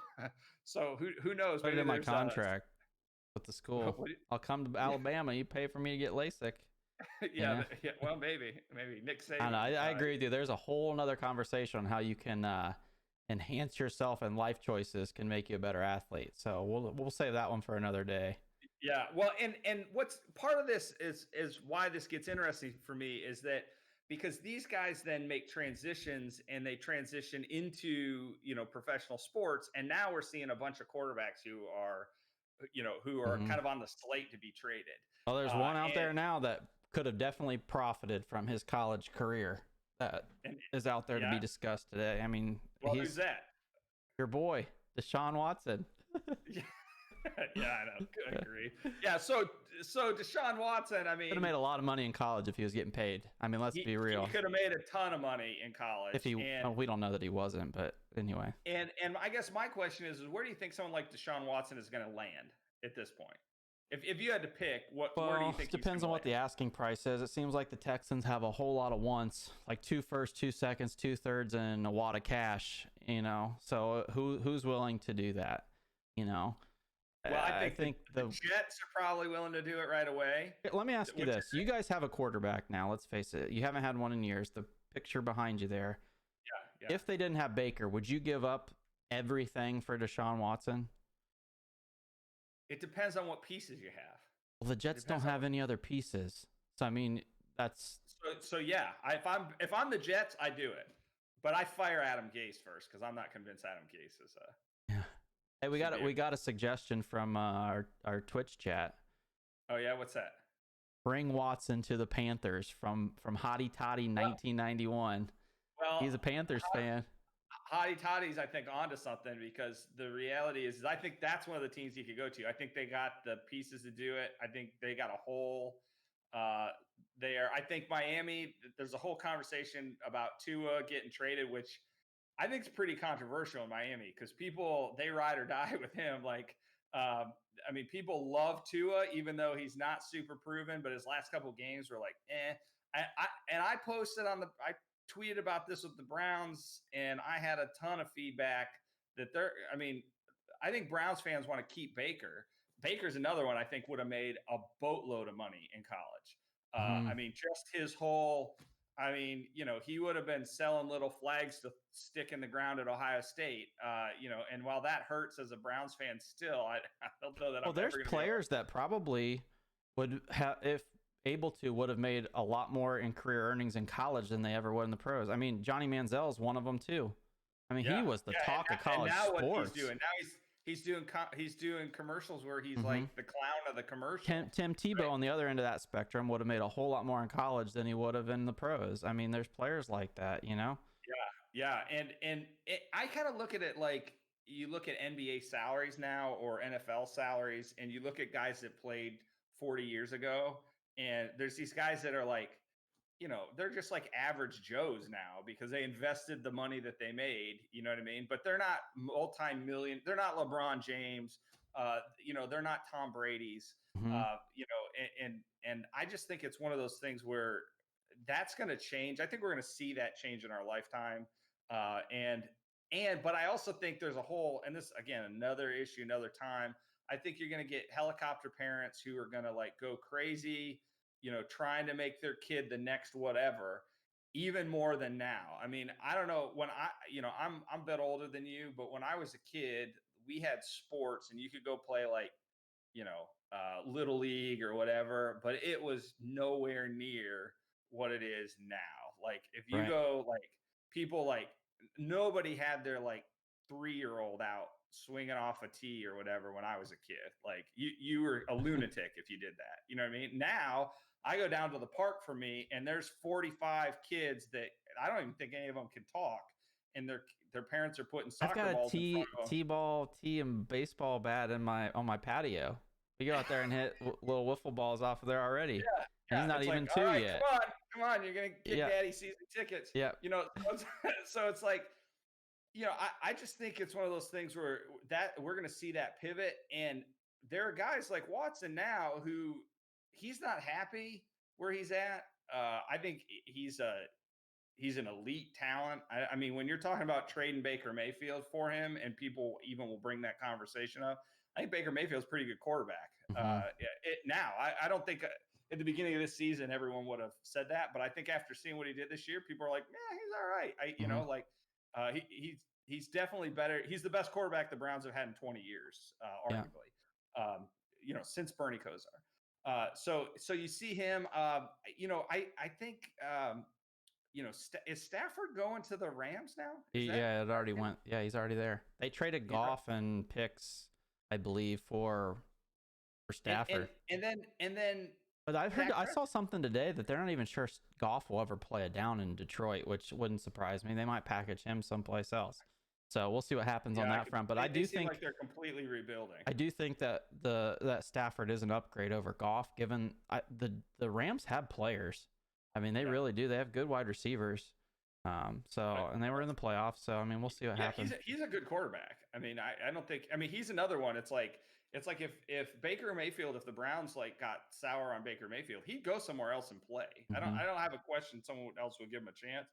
so who knows? Put it Maybe in my there's contract with the school. what, I'll come to yeah, Alabama. You pay for me to get LASIK. You yeah, know. yeah. Well, maybe Nick I don't know. Saban. I agree with you. There's a whole nother conversation on how you can enhance yourself and life choices can make you a better athlete. So we'll save that one for another day. Yeah. Well, and what's part of this is why this gets interesting for me is that because these guys then make transitions and they transition into professional sports, and now we're seeing a bunch of quarterbacks who are Hmm. kind of on the slate to be traded. Well, there's one out And there now that could have definitely profited from his college career that and is out there to yeah. be discussed today. I mean, Well, who's he's that? your boy, Deshaun Watson. Yeah, yeah, I know. I agree. Yeah, so Deshaun Watson, I Could have mean, made a lot of money in college if he was getting paid. I mean, let's he be he real. could have made a ton of money in If college, he, and oh, we don't know that he wasn't, but anyway. and I guess my question is where do you think someone like Deshaun Watson is going to land at this point? If you had to pick, where do you Well, think he's going depends to on what land? the asking price is. It seems like the Texans have a whole lot of wants, like 2 firsts, 2 seconds, 2/3, and a wad of cash. So who's willing to do that? You know, Well, I I think the think the the. Jets are probably willing to do it right away. Let me ask you Which this: you guys have a quarterback now. Let's face it, you haven't had one in years. The picture behind you there. yeah, If they didn't have Baker, would you give up everything for Deshaun Watson? it depends on what pieces you have. Well, the It Jets don't depends on have any other pieces. So I mean, that's so yeah. If I'm the Jets, I do it, but I fire Adam Gase first because I'm not convinced Adam Gase is yeah. Hey, should be we a. got a suggestion from our Twitch chat. Oh yeah, what's that? Bring Watson to the Panthers from Hottie Toddy Well, 1991. well, He's a Panthers fan. Hottie Toddy's, I think, onto something because the reality is I think that's one of the teams you could go to. I think they got the pieces to do it. I think they got a hole uh, there. I think Miami, there's a whole conversation about Tua getting traded, which I think it's pretty controversial in Miami because people they ride or die with him. Like, I mean, people love Tua even though he's not super proven, but his last couple games were like, eh. I posted I tweeted about this with the Browns, and I had a ton of feedback that they're. I mean, I think Browns fans want to keep Baker. Baker's another one I think would have made a boatload of money in college. I Mhm. mean, just his whole I mean, he would have been selling little flags to stick in the ground at Ohio State, and while that hurts as a Browns fan still, I don't know that Well, I'm there's ever going to be able players that probably would have, if able to, would have made a lot more in career earnings in college than they ever would in the pros. I mean, Johnny Manziel is one of them too. I mean, he yeah, was the yeah, talk of and college now what he's sports. doing, now he's doing commercials where he's hmm like the clown of the commercial, Tim Tebow right? on the other end of that spectrum would have made a whole lot more in college than he would have in the pros. I mean, there's players like that, you know? Yeah, I kind of look at it like you look at NBA salaries now or NFL salaries, and you look at guys that played 40 years ago, and there's these guys that are like, they're just like average Joes now because they invested the money that they made. You know what I mean? But they're not multi-million. They're not LeBron James. They're not Tom Brady's. hmm And I just think it's one of those things where that's going to change. I think we're going to see that change in our lifetime. But I also think there's a whole, and this again, another issue, another time. I think you're going to get helicopter parents who are going to like go crazy, trying to make their kid the next whatever, even more than now. I mean, I don't know when I'm a bit older than you, but when I was a kid, we had sports and you could go play like, little league or whatever, but it was nowhere near what it is now. Like if you Right. go like people like nobody had their like 3-year old out swinging off a tee or whatever when I was a kid. Like you were a lunatic if you did that. You know what I mean? Now I go down to the park for me and there's 45 kids that I don't even think any of them can talk, and their parents are putting I've soccer got a balls in front of them. T-ball, tee and baseball bat in my on my patio. We go out there and hit little wiffle balls off of there already, Yeah, and he's yeah. not It's like, even all two right, yet. come on, you're gonna get Yeah, daddy season tickets. yeah. So it's, so it's like, I just think it's one of those things where that we're gonna see that pivot, and there are guys like Watson now who he's not happy where he's at. I think he's an elite talent. I mean, when you're talking about trading Baker Mayfield for him, and people even will bring that conversation up, I think Baker Mayfield's a pretty good quarterback. hmm Now, I don't think at the beginning of this season everyone would have said that, but I think after seeing what he did this year, people are like, yeah, he's all right. hmm He's definitely better. He's the best quarterback the Browns have had in 20 years, Yeah. arguably. Since Bernie Kosar. So you see him. I think is Stafford going to the Rams now? Is that Yeah, it already him? went. Yeah, he's already there. They traded He's Goff and picks, I believe, for and Stafford. then But I Dak saw Prescott. something today that they're not even sure Goff will ever play a down in Detroit, which wouldn't surprise me. They might package him someplace else. So we'll see what happens on Yeah, that front. But they seem like they're completely rebuilding. I do think that that Stafford is an upgrade over Goff, given the Rams have players. I mean, they Yeah, really do. They have good wide receivers. right. And they were in the playoffs. So I mean, we'll see what Yeah, happens. he's a good quarterback. I mean, I don't think. I mean, he's another one. It's like if Baker Mayfield, if the Browns like got sour on Baker Mayfield, he'd go somewhere else and play. hmm I don't have a question. Someone else would give him a chance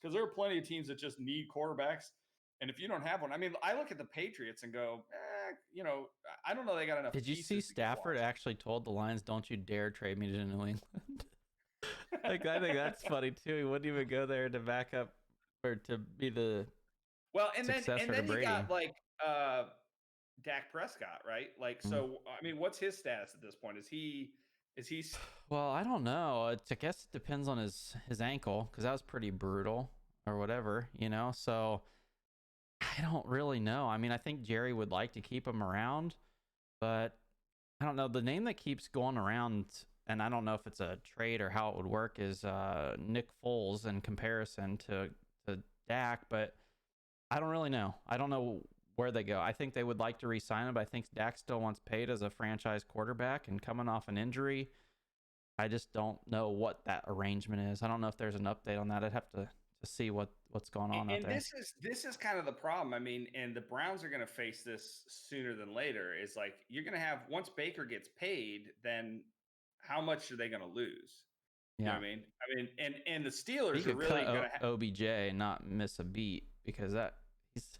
because there are plenty of teams that just need quarterbacks. And if you don't have one, I mean, I look at the Patriots and go, I don't know they got enough Did you see pieces to get Stafford lost. actually told the Lions, "Don't you dare trade me to New England"? Like I think that's funny too. He wouldn't even go there to back up or to be the Well, and successor to then you Brady. got like Dak Prescott, right? Like, Mm. so I mean, what's his status at this point? Is he Well, I don't know. I guess it depends on his ankle because that was pretty brutal or whatever, you know. So I don't really know. I mean, I think Jerry would like to keep him around, but I don't know. The name that keeps going around, and I don't know if it's a trade or how it would work, is Nick Foles in comparison to Dak. But I don't really know. I don't know where they go. I think they would like to re-sign him, but I think Dak still wants paid as a franchise quarterback, and coming off an injury, I just don't know what that arrangement is. I don't know if there's an update on that. I'd have to see what's going on out And there. this is kind of the problem. I mean, and the Browns are going to face this sooner than later. Is like you're going to have once Baker gets paid, then how much are they going to lose? You know Yeah. what I mean? I mean, and the He Steelers are could really cut going to. OBJ and not miss a beat because he's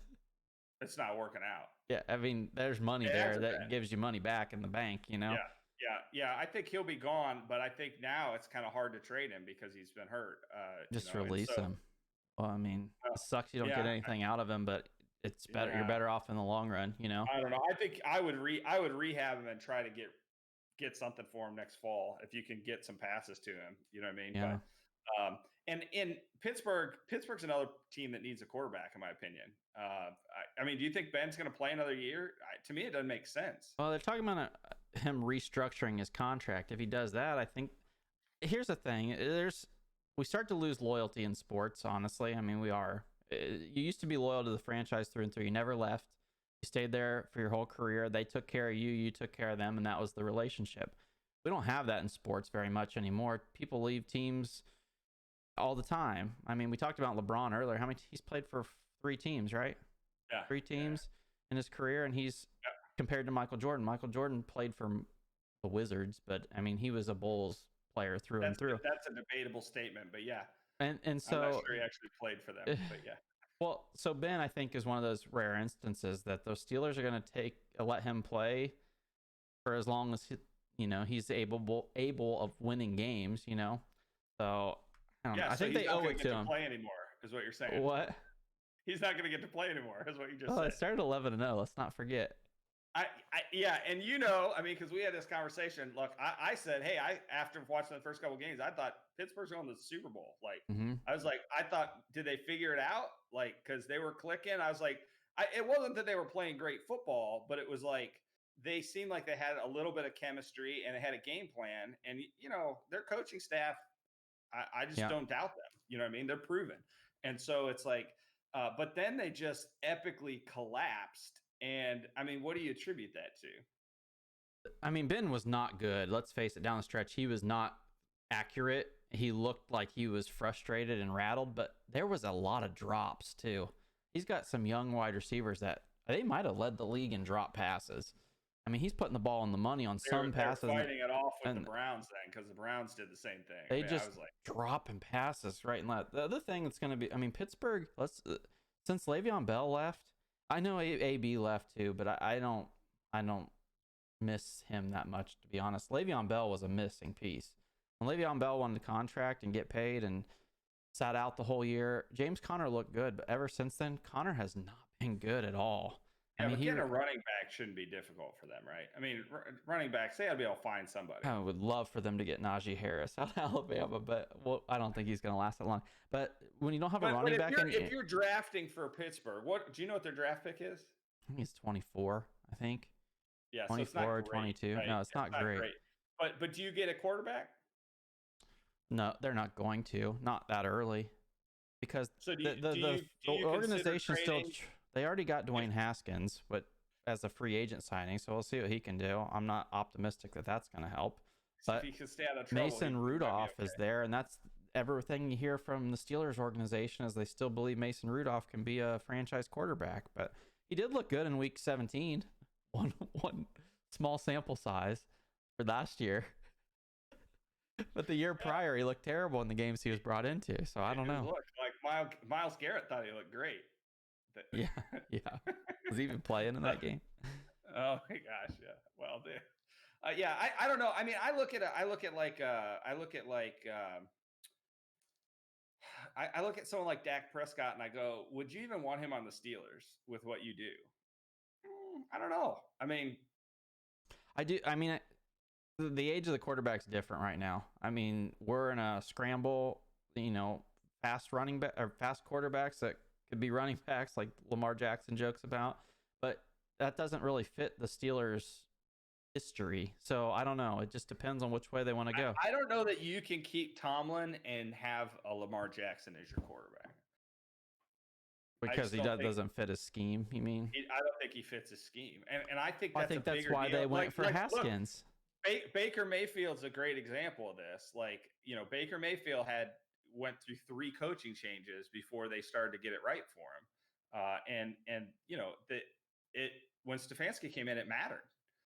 It's not working out. yeah. I mean, there's money It there hasn't that been. gives you money back in the bank. Yeah, yeah. I think he'll be gone, but I think now it's kind of hard to trade him because he's been hurt. Just And release so him. Well, I mean, it sucks you don't get yeah, anything out of him, but it's better. You're yeah. better off in the long run. I don't know. I think I would rehab him and try to get something for him next fall if you can get some passes to him. You know what I mean? Yeah. But and in Pittsburgh's another team that needs a quarterback, in my opinion. I mean, do you think Ben's going to play another year? To me, it doesn't make sense. Well, they're talking about him restructuring his contract. If he does that, I think here's the thing. We start to lose loyalty in sports, honestly. I mean, we are. You used to be loyal to the franchise through and through. You never left. You stayed there for your whole career. They took care of you. You took care of them, and that was the relationship. We don't have that in sports very much anymore. People leave teams all the time. I mean, we talked about LeBron earlier. How many he's played for 3 teams, right? Yeah, 3 teams in his career, and he's compared to Michael Jordan. Michael Jordan played for the Wizards, but I mean, he was a Bulls player through and through. That's a debatable statement, but yeah. And so I'm not sure he actually played for them, but yeah. Well, so Ben, I think, is one of those rare instances that those Steelers are going to let him play for as long as he's able of winning games. So I don't know. I So think they owe it to him. Play anymore is what you're saying. What? He's not going to get to play anymore. Is what you just said. It started 11-0. Let's not forget. Yeah, and I mean, because we had this conversation. Look, I said, hey, after watching the first couple of games, I thought Pittsburgh's going to the Super Bowl. Like, I was like, I thought, did they figure it out? Like, because they were clicking. I was like, it wasn't that they were playing great football, but it was like they seemed like they had a little bit of chemistry and they had a game plan. And their coaching staff, I just don't doubt them. You know what I mean? They're proven. And so it's like, but then they just epically collapsed. And I mean, what do you attribute that to? I mean, Ben was not good. Let's face it, down the stretch, he was not accurate. He looked like he was frustrated and rattled, but there was a lot of drops too. He's got some young wide receivers that they might have led the league in drop passes. I mean, he's putting the ball on the money on some passes. They're fighting it off with the Browns then, because the Browns did the same thing. They just dropping passes right and left. The other thing that's going to be, I mean, Pittsburgh, since Le'Veon Bell left, I know AB left too, but I don't miss him that much, to be honest. Le'Veon Bell was a missing piece. When Le'Veon Bell wanted a contract and get paid and sat out the whole year, James Conner looked good, but ever since then, Conner has not been good at all. Yeah, I mean, getting a running back shouldn't be difficult for them, right? I mean, running backs, they got to be able to find somebody. I would love for them to get Najee Harris out of Alabama, but I don't think he's going to last that long. But when you don't have a running back, if you're drafting for Pittsburgh, do you know what their draft pick is? I think it's 24. I think. Yeah, 24 or 22. Right? No, it's not great. But do you get a quarterback? No, they're not going to. Not that early, because the organization still. They already got Dwayne Haskins, but as a free agent signing, so we'll see what he can do. I'm not optimistic that that's going to help. But if he can stay out of trouble, Mason Rudolph is there, and that's everything you hear from the Steelers organization is they still believe Mason Rudolph can be a franchise quarterback. But he did look good in Week 17, one small sample size for last year. But the year prior, he looked terrible in the games he was brought into. So I don't know. Look, like Myles Garrett thought he looked great. Yeah. Was he even playing in that game? Oh my gosh, yeah. Well, yeah, I don't know. I mean, I look at someone like Dak Prescott and I go, would you even want him on the Steelers with what you do? I don't know. I mean, I do. I mean, the age of the quarterback's different right now. I mean, we're in a scramble. Fast running back or fast quarterbacks that could be running backs, like Lamar Jackson jokes about, but that doesn't really fit the Steelers' history. So I don't know. It just depends on which way they want to go. I don't know that you can keep Tomlin and have a Lamar Jackson as your quarterback. Because he doesn't fit his scheme, you mean? I don't think he fits his scheme, and I think Well, I that's think a that's bigger why deal. they went for Haskins. Look, Baker Mayfield's a great example of this. Like, Baker Mayfield went through 3 coaching changes before they started to get it right for him. And when Stefanski came in, it mattered.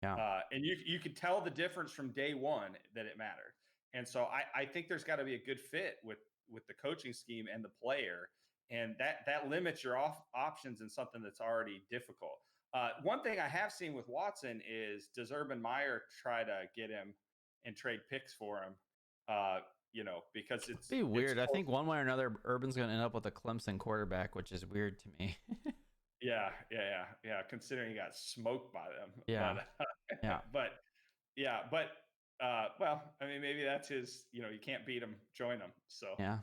Yeah. And you could tell the difference from day one that it mattered. And so I think there's got to be a good fit with the coaching scheme and the player, and that limits your options in something that's already difficult. One thing I have seen with Watson is, does Urban Meyer try to get him and trade picks for him? Because it's be weird. I think one way or another, Urban's going to end up with a Clemson quarterback, which is weird to me. Yeah. Considering he got smoked by them. Yeah. Well, I mean, maybe that's his. You can't beat him, join him. So yeah.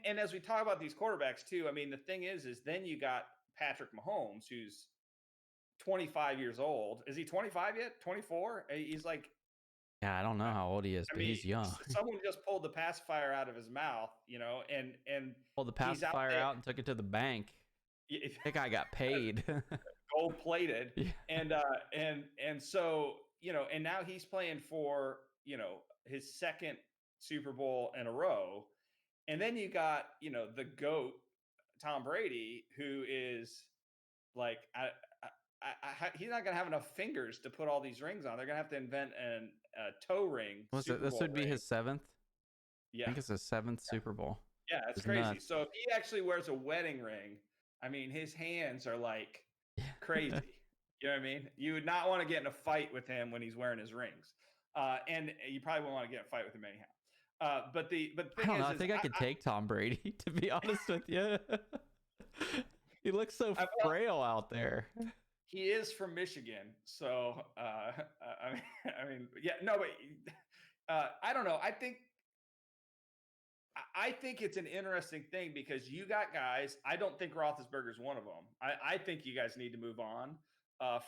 And as we talk about these quarterbacks too, I mean, the thing is then you got Patrick Mahomes, who's 25 years old. Is he 25 yet? 24? He's like. Yeah, I don't know how old he is, but he's young. Someone just pulled the pacifier out of his mouth, and pulled the pacifier out and took it to the bank. That guy got paid. Gold plated. Yeah. And so, and now he's playing for, his second Super Bowl in a row. And then you got, the GOAT, Tom Brady, who is like, he's not going to have enough fingers to put all these rings on. They're going to have to invent a toe ring. This would be his 7th? Yeah. I think it's his 7th Super Bowl. Yeah, it's crazy. Nuts. So if he actually wears a wedding ring, I mean, his hands are like crazy. You know what I mean? You would not want to get in a fight with him when he's wearing his rings. And you probably won't want to get in a fight with him anyhow. But the thing I don't know. I think I could take Tom Brady, to be honest with you. He looks so frail out there. He is from Michigan, so I mean, yeah, no, but I don't know. I think it's an interesting thing because you got guys. I don't think Roethlisberger's one of them. I think you guys need to move on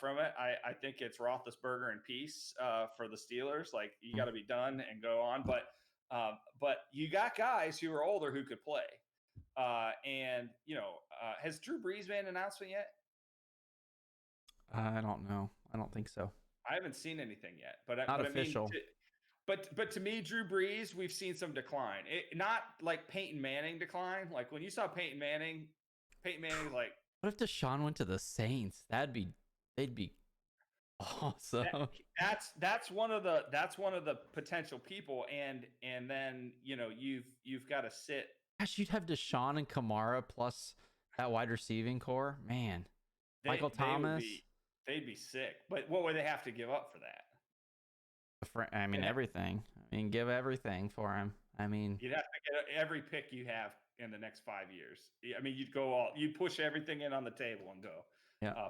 from it. I think it's Roethlisberger and peace for the Steelers. Like, you got to be done and go on. But you got guys who are older who could play. And has Drew Brees made an announcement yet? I don't know. I don't think so. I haven't seen anything yet, but not official. But to me, Drew Brees, we've seen some decline. Not like Peyton Manning decline. Like, when you saw Peyton Manning like. What if Deshaun went to the Saints? They'd be awesome. That's one of the potential people, and then you've got to sit. Gosh, you'd have Deshaun and Kamara plus that wide receiving core, man. Michael Thomas. They'd be sick. But what would they have to give up for that? I mean, everything. I mean, give everything for him. I mean, you'd have to get every pick you have in the next 5 years. I mean, you'd push everything in on the table and go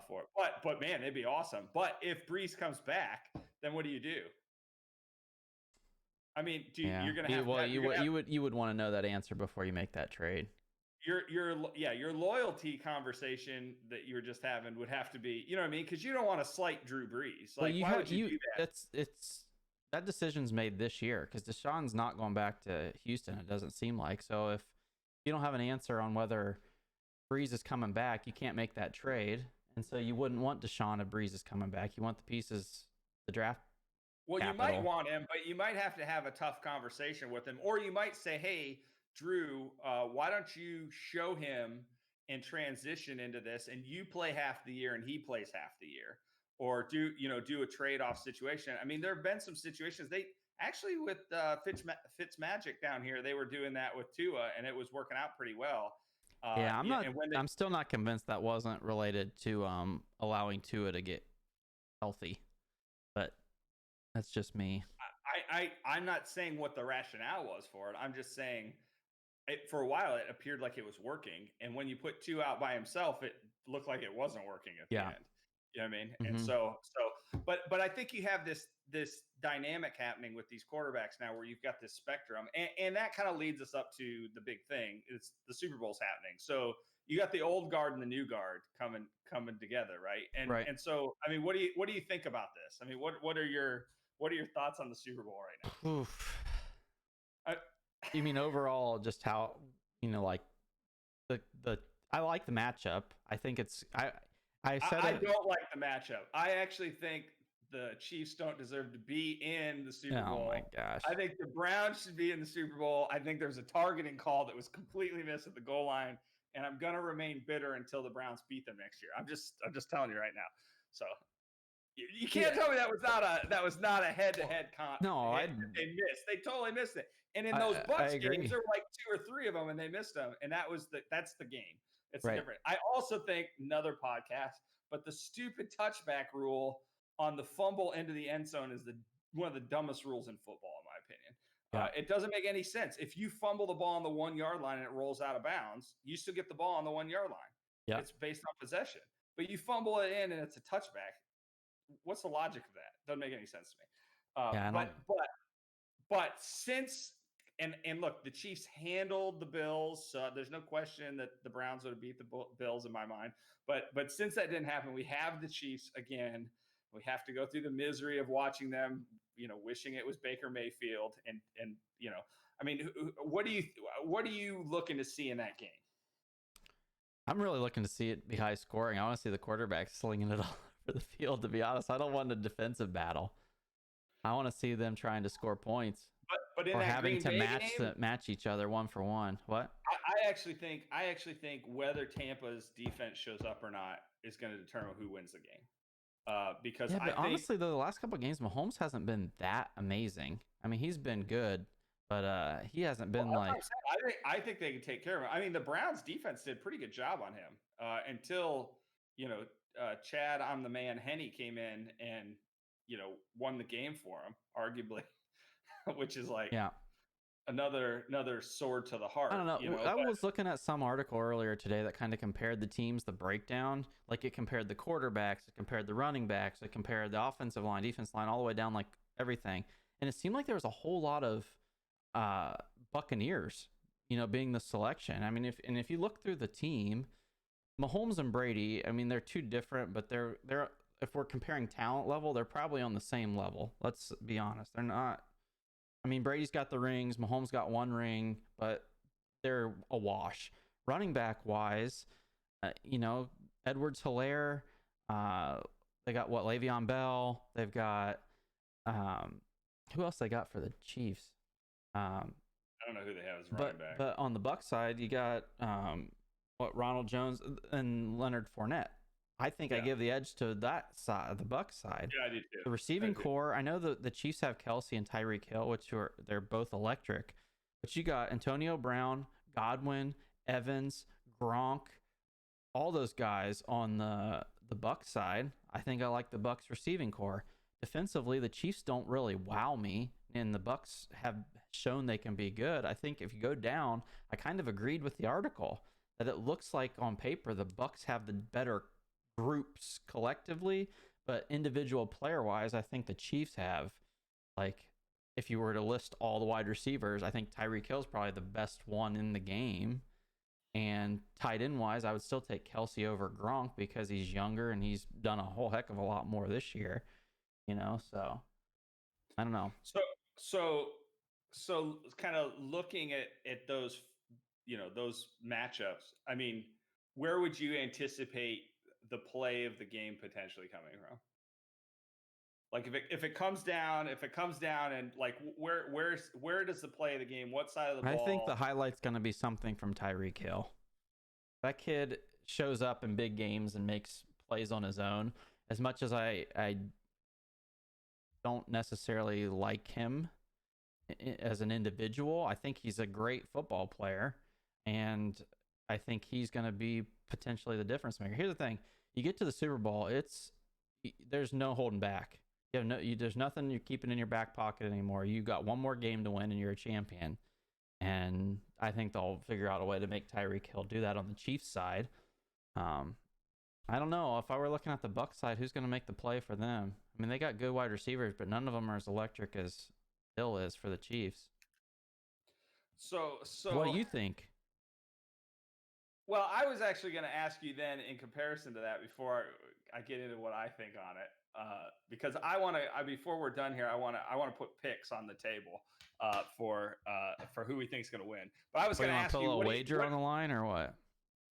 for it. But man, it'd be awesome. But if Brees comes back, then what do you do? I mean, you're gonna have you would want to know that answer before you make that trade. Your loyalty conversation that you were just having would have to be, you know what I mean? Because you don't want to slight Drew Brees. Like, why would you do that? That decision's made this year because Deshaun's not going back to Houston. It doesn't seem like. So if you don't have an answer on whether Brees is coming back, you can't make that trade, and so you wouldn't want Deshaun if Brees is coming back. You want the pieces, the draft. Well, capital. You might want him, but you might have to have a tough conversation with him, or you might say, "Hey, Drew, why don't you show him and transition into this, and you play half the year and he plays half the year, or do a trade-off situation." I mean, there have been some situations they actually with Fitzmagic down here, they were doing that with Tua, and it was working out pretty well. I'm still not convinced that wasn't related to allowing Tua to get healthy, but that's just me. I'm not saying what the rationale was for it. I'm just saying. For a while, it appeared like it was working, and when you put Tua out by himself, it looked like it wasn't working at the end. You know what I mean? Mm-hmm. And so, but I think you have this dynamic happening with these quarterbacks now, where you've got this spectrum, and that kind of leads us up to the big thing. It's the Super Bowl's happening, so you got the old guard and the new guard coming together, right? And so, I mean, what do you think about this? I mean, what are your thoughts on the Super Bowl right now? Oof. You mean overall, just how, like the I like the matchup. I think it's I said I it. don't like the matchup. I actually think the Chiefs don't deserve to be in the Super Oh my Bowl. gosh. I think the Browns should be in the Super Bowl. I think there's a targeting call that was completely missed at the goal line, and I'm gonna remain bitter until the Browns beat them next year. I'm just telling you right now. So you can't tell me that was not a head-to-head comp. No, They missed. They totally missed it. And in I those Bucks agree. games, there were like 2 or 3 of them, and they missed them. And that's the game. It's Right. different. I also think another podcast, but the stupid touchback rule on the fumble into the end zone is one of the dumbest rules in football, in my opinion. Yeah. It doesn't make any sense. If you fumble the ball on the 1 yard line and it rolls out of bounds, you still get the ball on the 1 yard line. Yeah. It's based on possession. But you fumble it in and it's a touchback. What's the logic of that? Doesn't make any sense to me. Yeah, but since and look, the Chiefs handled the Bills. So there's no question that the Browns would have beat the Bills in my mind. But since that didn't happen, we have the Chiefs again. We have to go through the misery of watching them, wishing it was Baker Mayfield, and I mean, what are you looking to see in that game? I'm really looking to see it be high scoring. I want to see the quarterback slinging it all over the field, to be honest. I don't want a defensive battle. I want to see them trying to score points. But in or that having Green to Bay match each other one for one. What? I actually think whether Tampa's defense shows up or not is going to determine who wins the game. Because yeah, but honestly, though, the last couple of games, Mahomes hasn't been that amazing. I mean, he's been good, but he hasn't been I think they can take care of him. I mean, the Browns defense did a pretty good job on him until Chad, I'm the man, Henne came in and won the game for him, arguably, which is like another sword to the heart. I don't know. I was looking at some article earlier today that kind of compared the teams, the breakdown. Like it compared the quarterbacks, it compared the running backs, it compared the offensive line, defense line, all the way down, like everything. And it seemed like there was a whole lot of Buccaneers, being the selection. I mean, if you look through the team, Mahomes and Brady, I mean, they're two different, but they're if we're comparing talent level, they're probably on the same level. Let's be honest. They're not. I mean, Brady's got the rings, Mahomes got 1 ring, but they're a wash. Running back wise, Edwards-Helaire, they got Le'Veon Bell. They've got who else they got for the Chiefs? I don't know who they have as running back. But on the Bucs side, you got Ronald Jones and Leonard Fournette. I think I give the edge to that side, the Bucs side. Yeah, I do too. The receiving core, I know the Chiefs have Kelsey and Tyreek Hill, which they're both electric. But you got Antonio Brown, Godwin, Evans, Gronk, all those guys on the Bucs side. I think I like the Bucs receiving core. Defensively, the Chiefs don't really wow me, and the Bucs have shown they can be good. I think if you go down, I kind of agreed with the article that it looks like on paper the Bucs have the better groups collectively, but individual player wise, I think the Chiefs have, like, if you were to list all the wide receivers, I think Tyreek Hill is probably the best one in the game. And tight end wise, I would still take Kelsey over Gronk because he's younger and he's done a whole heck of a lot more this year, so I don't know. So kind of looking at those, those matchups, I mean, where would you anticipate the play of the game potentially coming from? Like if it comes down and like where does the play of the game? What side of the ball? I think the highlight's going to be something from Tyreek Hill. That kid shows up in big games and makes plays on his own. As much as I don't necessarily like him as an individual, I think he's a great football player, and I think he's going to be potentially the difference maker. Here's the thing: you get to the Super Bowl, there's no holding back. There's nothing you're keeping in your back pocket anymore. You got one more game to win, and you're a champion. And I think they'll figure out a way to make Tyreek Hill do that on the Chiefs side. I don't know. If I were looking at the Bucs side, who's going to make the play for them? I mean, they got good wide receivers, but none of them are as electric as Hill is for the Chiefs. So what do you think? Well, I was actually going to ask you then, in comparison to that, before I get into what I think on it, because I want to. Before we're done here, I want to put picks on the table for who we think is going to win. But I was going to ask you, put a wager on the line or what?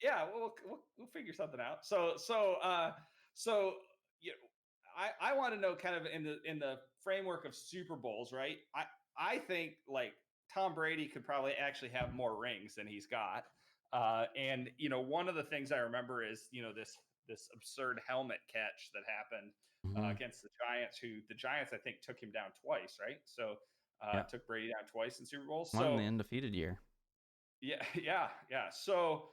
Yeah, we'll figure something out. So you know, I want to know kind of in the framework of Super Bowls, right? I think like Tom Brady could probably actually have more rings than he's got. And one of the things I remember is this absurd helmet catch that happened Hmm. against the Giants, who the Giants I think took him down twice, right? So Yeah, took Brady down twice in Super Bowls. one in the So undefeated year. yeah, yeah. So,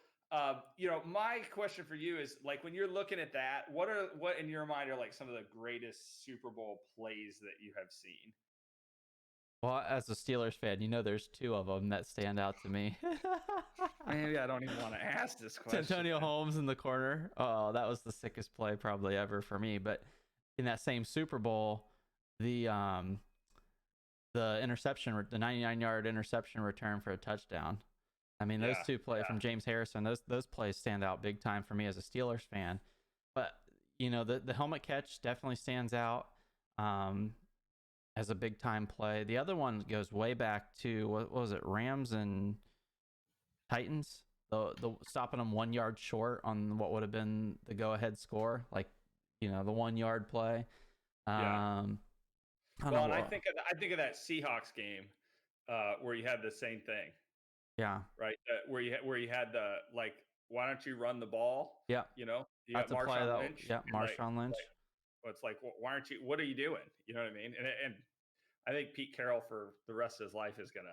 my question for you is like when you're looking at that, what in your mind are like some of the greatest Super Bowl plays that you have seen? Well, as a Steelers fan, there's two of them that stand out to me. Maybe I don't even want to ask this It's question Antonio then. Holmes in the corner. Oh, that was the sickest play probably ever for me. But in that same Super Bowl, the um the interception, the 99-yard interception return for a touchdown. I mean, those Yeah, two play from James Harrison. Those plays stand out big time for me as a Steelers fan. But the helmet catch definitely stands out um, as a big time play. The other one goes way back to what was it, Rams and Titans. The stopping them 1 yard short on what would have been the go ahead score, like the 1 yard play. yeah. I don't Well, know and what. I think of that Seahawks game where you had the same thing, Yeah, right? Where you had the like, why don't you run the ball? yeah. You got That's a play Marshawn that. Lynch, Yeah, and Marshawn Lynch. it's like, why aren't you? What are you doing? You know what I mean? And I think Pete Carroll for the rest of his life is gonna.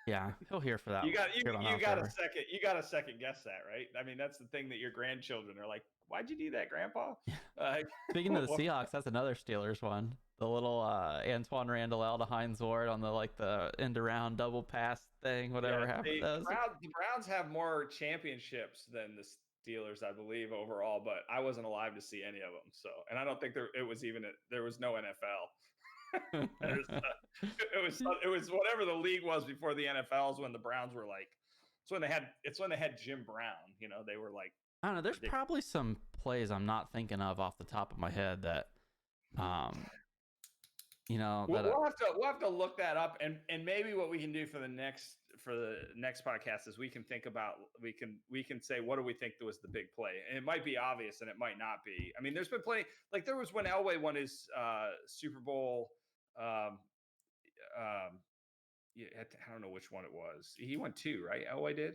Yeah, he'll hear for that. You got Hear on out forever. you got a second guess that, right? I mean, that's the thing that your grandchildren are like, why'd you do that, Grandpa? Uh, Speaking of the Seahawks, that's another Steelers one. The little Antoine Randall out to Hines Ward on the end around double pass thing, yeah, whatever happened. That was, The Browns have more championships than the Steelers, I believe, overall. But I wasn't alive to see any of them, so and I don't think there was no NFL. There's, it was whatever the league was before the NFLs when the Browns were like, it's when they had Jim Brown. They were like I don't know. There's ridiculous. probably some plays I'm not thinking of off the top of my head that, um, that. We'll have to look that up, and maybe what we can do for the next podcast is we can say what do we think was the big play, and it might be obvious and it might not be. I mean, there's been plenty. Like there was when Elway won his Super Bowl. Um, yeah, I don't know which one it was. He won two, right? Elway did.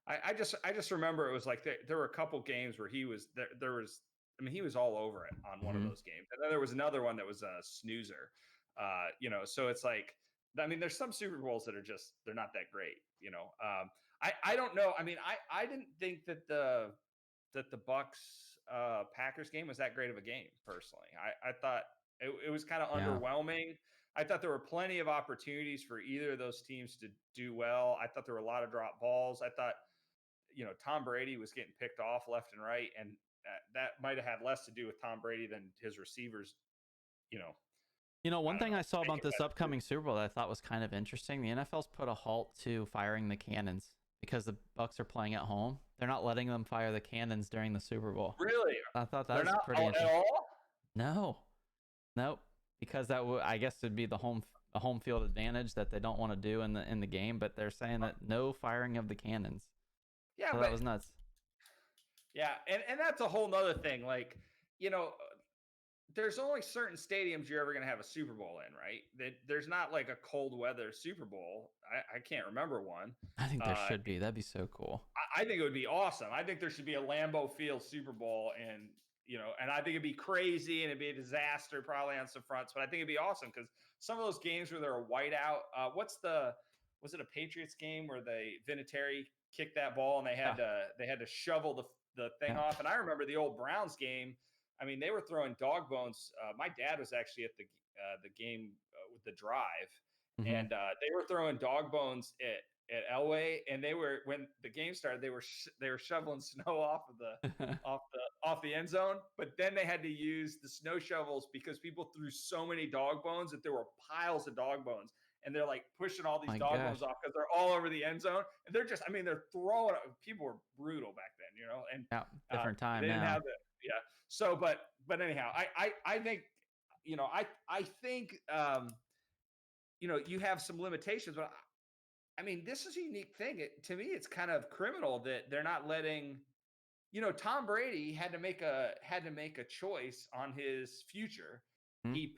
I just remember it was like there were a couple games where he was there. There was, I mean, he was all over it on one of Mhm. those games, and then there was another one that was a snoozer. So it's like, I mean, there's some Super Bowls that are just they're not that great. I don't know. I mean, I didn't think that the Bucks Packers game was that great of a game personally. I thought it was kind of Yeah. underwhelming. I thought there were plenty of opportunities for either of those teams to do well. I thought there were a lot of drop balls. I thought Tom Brady was getting picked off left and right, and that might have had less to do with Tom Brady than his receivers. You know, I One don't thing know. I saw about Making this better. upcoming Super Bowl that I thought was kind of interesting, the NFL's put a halt to firing the cannons because the Bucks are playing at home. They're not letting them fire the cannons during the Super Bowl. Really, I thought that they're was not pretty at interesting. all. No, nope, because that would, I guess, it'd be a home field advantage that they don't want to do in the game. But they're saying that no firing of the cannons. Yeah, So that but was nuts. yeah, and that's a whole nother thing. Like, you know, there's only certain stadiums you're ever going to have a Super Bowl in, right? There's not like a cold weather Super Bowl. I can't remember one. I think there Uh, should be. That'd be so cool. I think it would be awesome. I think there should be a Lambeau Field Super Bowl, and and I think it'd be crazy and it'd be a disaster probably on some fronts, but I think it'd be awesome because some of those games where they're a whiteout. Was it a Patriots game where Vinatieri kicked that ball and Yeah, they had to shovel the thing yeah. off? And I remember the old Browns game. I mean, they were throwing dog bones. My dad was actually at the game with the drive, Hmm. and they were throwing dog bones at Elway, and they were when the game started, they were shoveling snow off the end zone, but then they had to use the snow shovels because people threw so many dog bones that there were piles of dog bones, and they're like pushing all these My dog gosh. bones off because they're all over the end zone, and they're just, I mean, they're throwing. People were brutal back then, and Yeah, different time they didn't now. have the yeah. So, but anyhow, I think I think you have some limitations, but I mean, this is a unique thing. To me, it's kind of criminal that they're not letting. Tom Brady had to make a choice on his future. Hmm? He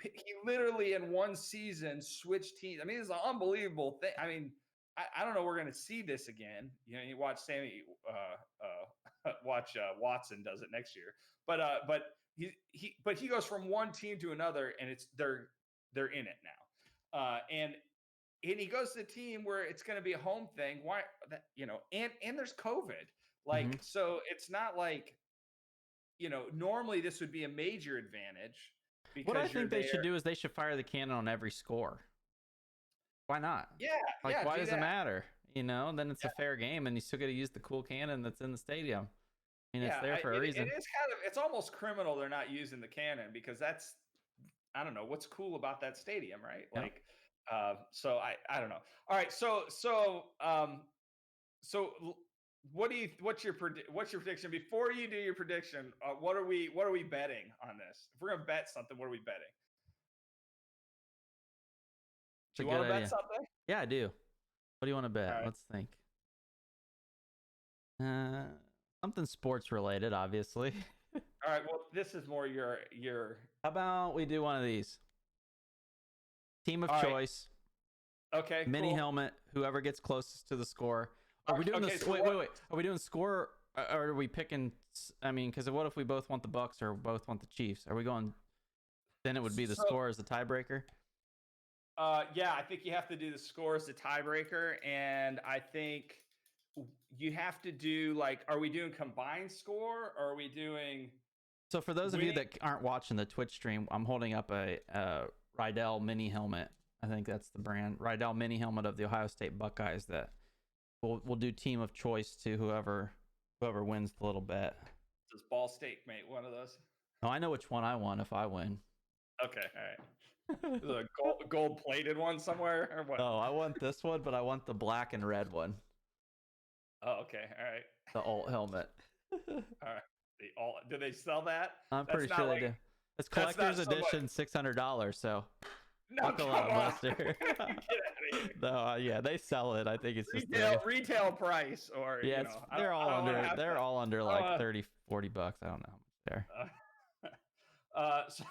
literally in one season switched teams. I mean, it's an unbelievable thing. I mean, I don't know we're going to see this again. You watch Watson does it next year, but he goes from one team to another, and they're in it now, and he goes to a team where it's going to be a home thing. Why that and there's COVID, Mm-hmm. so it's not like normally this would be a major advantage What I because you're think they there. should do is they should fire the cannon on every score. Why not? Yeah, Like, why do does it that. matter? Then it's a fair game, and you still got to use the cool cannon that's in the stadium. I mean, it's there for a reason. It is it's almost criminal they're not using the cannon because that's I don't know what's cool about that stadium, right? Yep. Like, so I don't know. All right, so what's your prediction before you do your prediction? What are we betting on this? If we're gonna bet something, what are we betting? Do you want to bet something? Yeah, I do. What do you want to bet? Right. Let's think. Something sports related, obviously. All right. Well, this is more your. How about we do one of these? Team of choice. Okay. Mini cool. helmet. Whoever gets closest to the score. Are we doing this? Wait. Are we doing score? Or are we picking? I mean, because what if we both want the Bucs or both want the Chiefs? Are we going? Then it would be the score as the tiebreaker. Yeah, I think you have to do the score as the tiebreaker, and I think you have to do are we doing combined score or are we doing? So for those of you that aren't watching the Twitch stream, I'm holding up a Rydell mini helmet. I think that's the brand. Rydell mini helmet of the Ohio State Buckeyes that we'll do team of choice to whoever wins the little bet. Does Ball State make one of those? Oh, I know which one I want if I win. Okay, all right. Is it a gold plated one somewhere or what? Oh, I want this one, but I want the black and red one. Oh, okay, all right. The alt helmet. All right. Do they sell that? I'm pretty sure they do. It's collector's edition, $600. So. No, come on. Buster. Get out of here. No, yeah, they sell it. I think it's just retail price, or yeah, they're all under like $30-$40. I don't know how much they're. So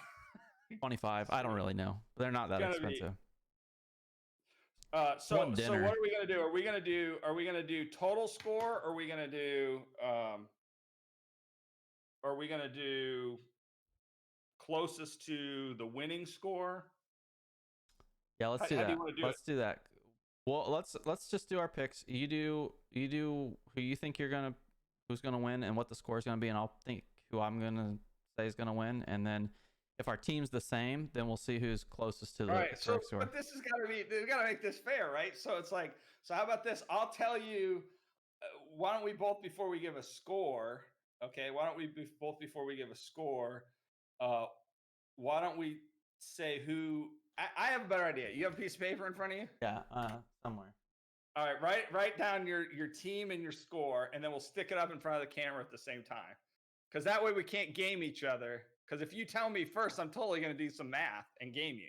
25. I don't really know. They're not that expensive. So what are we gonna do? Are we gonna do total score? Or are we gonna do closest to the winning score? Yeah, let's do that. Let's do that. Well, let's just do our picks. You do who you think who's gonna win and what the score is gonna be, and I'll think who I'm gonna say is gonna win, and then if our team's the same, then we'll see who's closest to the correct score. But this has got to be, they've got to make this fair, right? So it's like, so how about this? I'll tell you, why don't we both, before we give a score, okay? Why don't we both, before we give a score, why don't we say who, I have a better idea. You have a piece of paper in front of you? Yeah, somewhere. All right, write down your team and your score, and then we'll stick it up in front of the camera at the same time. Because that way we can't game each other. Because if you tell me first, I'm totally going to do some math and game you.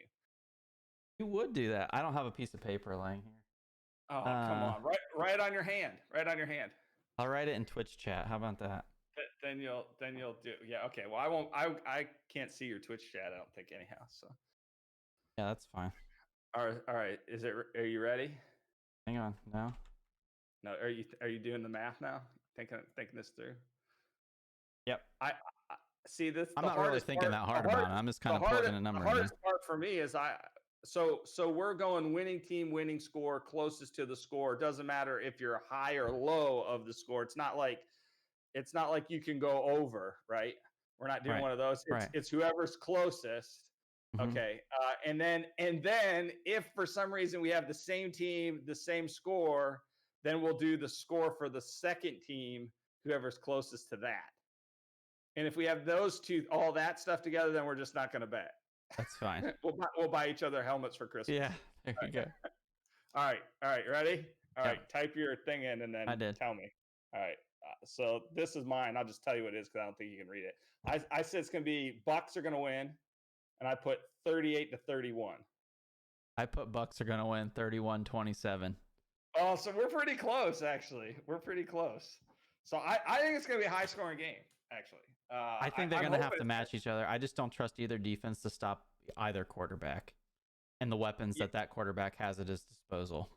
You would do that. I don't have a piece of paper laying here. Oh, come on. Write on your hand. Write on your hand. I'll write it in Twitch chat. How about that? Then you'll do. Yeah. Okay. Well, I won't. I can't see your Twitch chat. I don't think anyhow. So. Yeah, that's fine. All right. Are you ready? Hang on. No. No. Are you doing the math now? Thinking this through. Yep. I see this. I'm not really thinking that hard about it. I'm just kind of plugging a number in. The hardest part for me is so we're going winning team, winning score, closest to the score. It doesn't matter if you're high or low of the score. It's not like you can go over, right? We're not doing one of those. It's whoever's closest. Mm-hmm. Okay. And then if for some reason we have the same team, the same score, then we'll do the score for the second team, whoever's closest to that. And if we have those two, all that stuff together, then we're just not going to bet. That's fine. We'll buy each other helmets for Christmas. Yeah, there you go. All right. Ready? All right. Type your thing in and then tell me. All right. So this is mine. I'll just tell you what it is because I don't think you can read it. I said it's going to be Bucs are going to win, and I put 38-31. I put Bucs are going to win 31-27. Oh, so we're pretty close, actually. We're pretty close. So I think it's going to be a high scoring game, actually. I think they're I'm going to have hoping to match each other. I just don't trust either defense to stop either quarterback and the weapons Yeah, that quarterback has at his disposal.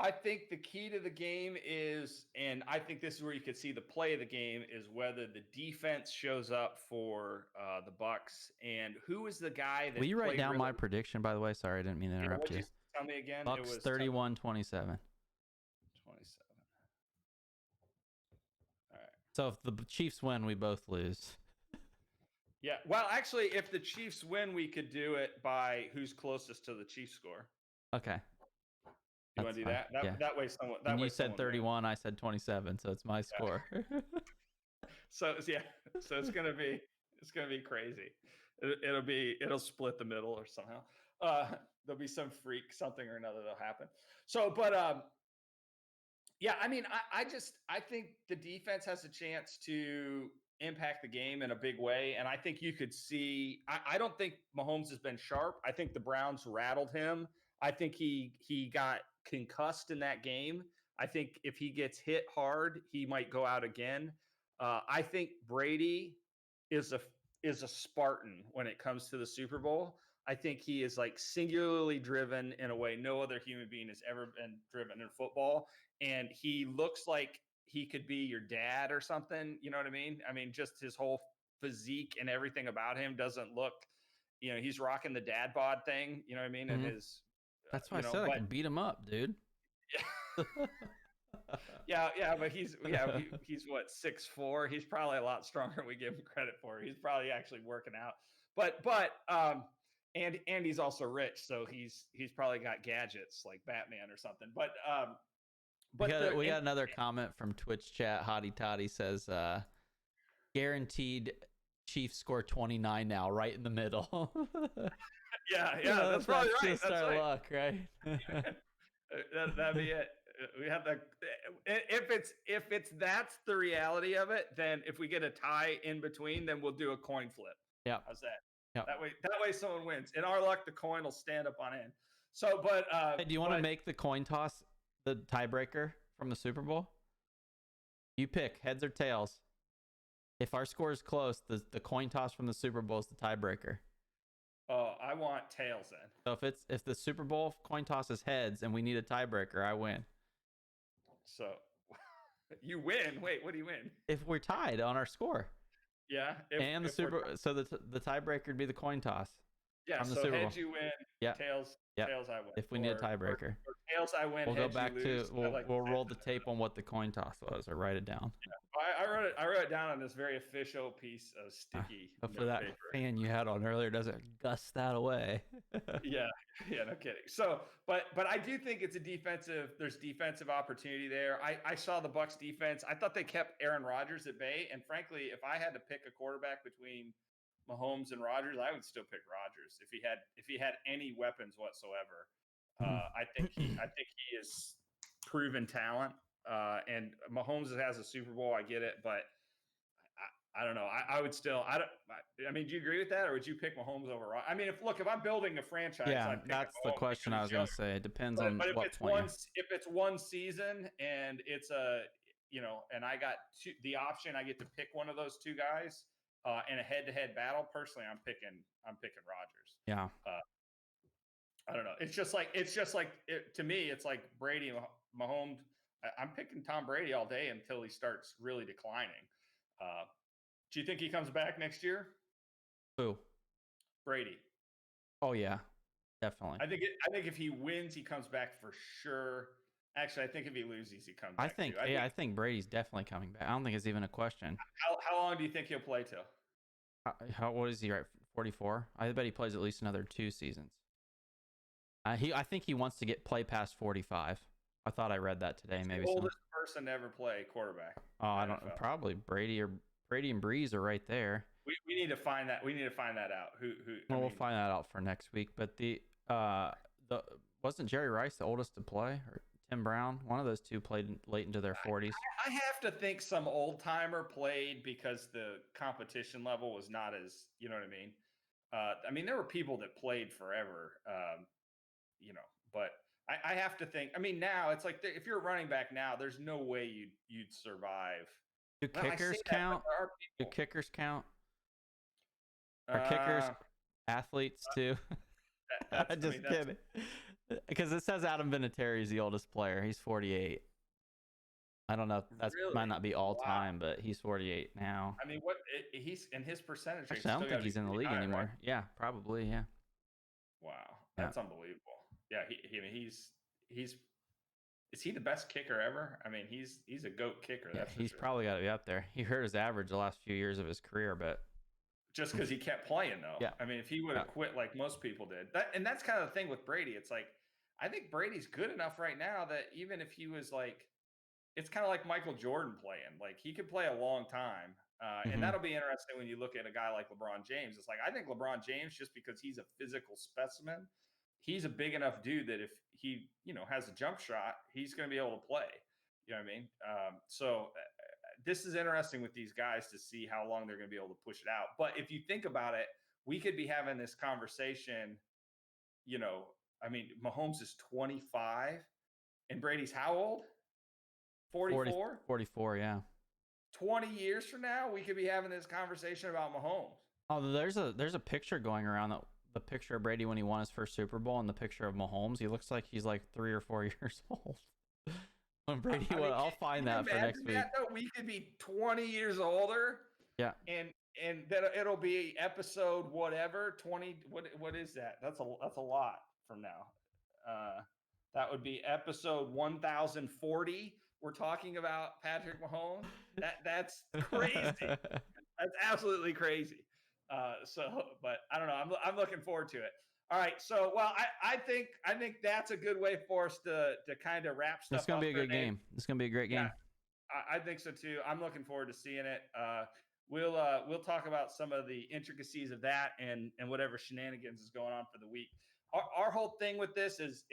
I think the key to the game is, and I think this is where you could see the play of the game, is whether the defense shows up for the Bucs, and who is the guy that Will you write played down really. my prediction, by the way? Sorry, I didn't mean to Yeah, interrupt what'd you. you tell me again? It Bucks was 31-27. 27. All right. So if the Chiefs win, we both lose. Yeah. Well, actually, if the Chiefs win, we could do it by who's closest to the Chiefs score. Okay. You want to do fine. that? Yeah. That way, someone. That And way you said 31, I said 27, so it's my score. So yeah, so it's gonna be crazy. It'll split the middle or somehow. There'll be some freak, something or another that'll happen. So, but yeah, I mean, I think the defense has a chance to impact the game in a big way, and I think you could see. I don't think Mahomes has been sharp. I think the Browns rattled him. I think he got concussed in that game. I think if he gets hit hard, he might go out again. I think Brady is a Spartan when it comes to the Super Bowl. I think he is like singularly driven in a way no other human being has ever been driven in football. And he looks like he could be your dad or something. You know what I mean? I mean, just his whole physique and everything about him doesn't look, he's rocking the dad bod thing. You know what I mean? Mm-hmm. And his, that's why I said I can beat him up, dude. Yeah, but he's what, 6'4". He's probably a lot stronger than we give him credit for. He's probably actually working out. And he's also rich, so he's probably got gadgets like Batman or something. But we got another comment from Twitch chat. Hottie Toddy says guaranteed Chiefs score 29 now, right in the middle. yeah, that's probably right. Just that's our right. luck, right? That'd be it. We have the if that's the reality of it, then if we get a tie in between, then we'll do a coin flip. Yeah. How's that? Yep. That way someone wins. In our luck, the coin will stand up on end. So, but hey, do you want to make the coin toss the tiebreaker from the Super Bowl? You pick heads or tails. If our score is close, the coin toss from the Super Bowl is the tiebreaker. Oh, I want tails then. So if the Super Bowl coin toss is heads and we need a tiebreaker, I win. So you win. Wait, what do you win? If we're tied on our score. Yeah. So the tiebreaker would be the coin toss. Yeah. So heads you win. Yeah. Tails I win. If we need a tiebreaker. Or tails I win. We'll go back to. We'll roll the tape on what the coin toss was, or write it down. Yeah. I wrote it down on this very official piece of sticky. Hopefully that paper. fan you had on earlier doesn't gust that away. Yeah, no kidding. So, but I do think it's there's defensive opportunity there. I saw the Bucs defense. I thought they kept Aaron Rodgers at bay. And frankly, if I had to pick a quarterback between Mahomes and Rodgers, I would still pick Rodgers if he had any weapons whatsoever. I think he is proven talent. And Mahomes has a Super Bowl. I get it, but I don't know. I would still. I mean, do you agree with that, or would you pick Mahomes over? I mean, if I'm building a franchise, yeah, that's the question I was going to say. It depends on but if what it's point. If it's one season and it's and I got the option, I get to pick one of those two guys in a head-to-head battle. Personally, I'm picking Rodgers. Yeah. I don't know. It's just like to me, it's like Brady and Mahomes. I'm picking Tom Brady all day until he starts really declining. Do you think he comes back next year? Who? Brady. Oh yeah, definitely. I think if he wins, he comes back for sure. Actually, I think if he loses, he comes back. I think Brady's definitely coming back. I don't think it's even a question. How long do you think he'll play till? How old is he? Right, 44. I bet he plays at least another 2 seasons. I think he wants to play past 45. I thought I read that today. It's maybe the oldest person to ever play quarterback. Oh, I don't. Probably Brady and Breeze are right there. We need to find that. We need to find that out. Who? We'll find that out for next week. But the wasn't Jerry Rice the oldest to play, or Tim Brown? One of those two played late into their 40s. I have to think some old timer played because the competition level was not as, you know what I mean. There were people that played forever, but I have to think. I mean, now it's like if you're a running back now, there's no way you'd survive. Do Well, I kickers say that, but count? there are Do people. kickers count? Are kickers athletes too? That's. I mean, Just that's kidding. Because it says Adam Vinatieri is the oldest player. He's 48. I don't know. That really might not be all wow. time, but he's 48 now. I mean, he's in his percentage rate. Actually, I don't think he's in the league high, anymore. right? Yeah, probably. Yeah. Wow, that's unbelievable. Yeah, he's is he the best kicker ever? I mean, he's a GOAT kicker. Yeah, That's for he's sure. probably got to be up there. He hurt his average the last few years of his career, but just because he kept playing though. Yeah. I mean, if he would have quit like most people did, that's kind of the thing with Brady. It's like I think Brady's good enough right now that even if he was like, it's kind of like Michael Jordan playing. Like he could play a long time, and that'll be interesting when you look at a guy like LeBron James. It's like I think LeBron James, just because he's a physical specimen, he's a big enough dude that if he has a jump shot, he's going to be able to play. You know what I mean? So this is interesting with these guys to see how long they're going to be able to push it out. But if you think about it, we could be having this conversation. I mean, Mahomes is 25, and Brady's how old? 44? 44, yeah. 20 years from now, we could be having this conversation about Mahomes. Oh, there's a picture going around, that the picture of Brady when he won his first Super Bowl and the picture of Mahomes. He looks like he's like 3 or 4 years old. When Brady, I'll find that for next week. We could be 20 years older. Yeah. And then it'll be episode whatever 20. What is that? That's a lot from now. That would be episode 1040. We're talking about Patrick Mahomes. That's crazy. That's absolutely crazy. But I don't know. I'm looking forward to it. All right. So, well, I think that's a good way for us to kind of wrap stuff up. It's going to be a good game. It's going to be a great game. Yeah, I think so too. I'm looking forward to seeing it. We'll talk about some of the intricacies of that and whatever shenanigans is going on for the week. Our whole thing with this is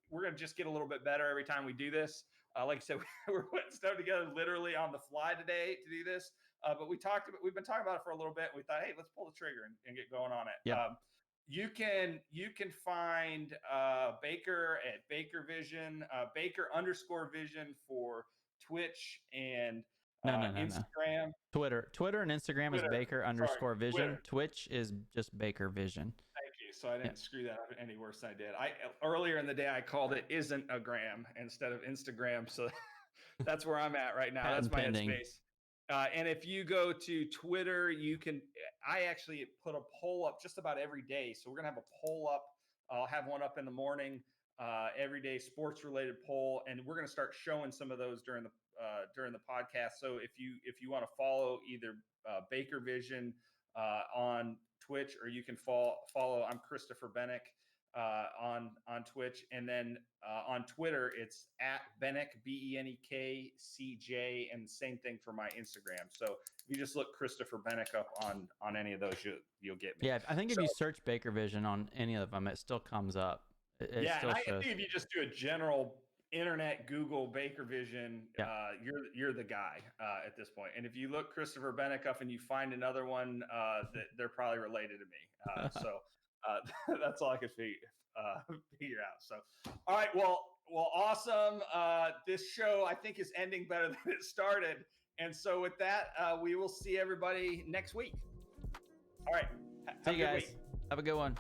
we're going to just get a little bit better every time we do this. Like I said, we're putting stuff together literally on the fly today to do this. But we've been talking about it for a little bit. We thought, hey, let's pull the trigger and get going on it. Yeah. You can find Baker at Baker Vision, Baker_Vision for Twitch and Instagram. No. Twitter and Instagram is Baker_Vision. Twitch is just Baker Vision. Thank you. So I didn't screw that up any worse than I did. Earlier in the day I called it isn't a gram instead of Instagram. So that's where I'm at right now. That's my headspace. And if you go to Twitter, I actually put a poll up just about every day. So we're going to have a poll up. I'll have one up in the morning, everyday sports related poll. And we're going to start showing some of those during the podcast. So if you want to follow either Baker Vision on Twitch, or you can follow, I'm Christopher Benek on Twitch. And then on Twitter, it's at Benek, BENEKCJ, and the same thing for my Instagram. So if you just look Christopher Benek up on any of those, you'll get me. Yeah, I think if you search Baker Vision on any of them, it still comes up. I think if you just do a general internet Google Baker Vision, you're the guy at this point. And if you look Christopher Benek up and you find another one, that they're probably related to me. So that's all I could figure out. So, all right, well, awesome. This show I think is ending better than it started. And so with that, we will see everybody next week. All right. See you guys. Have a good one.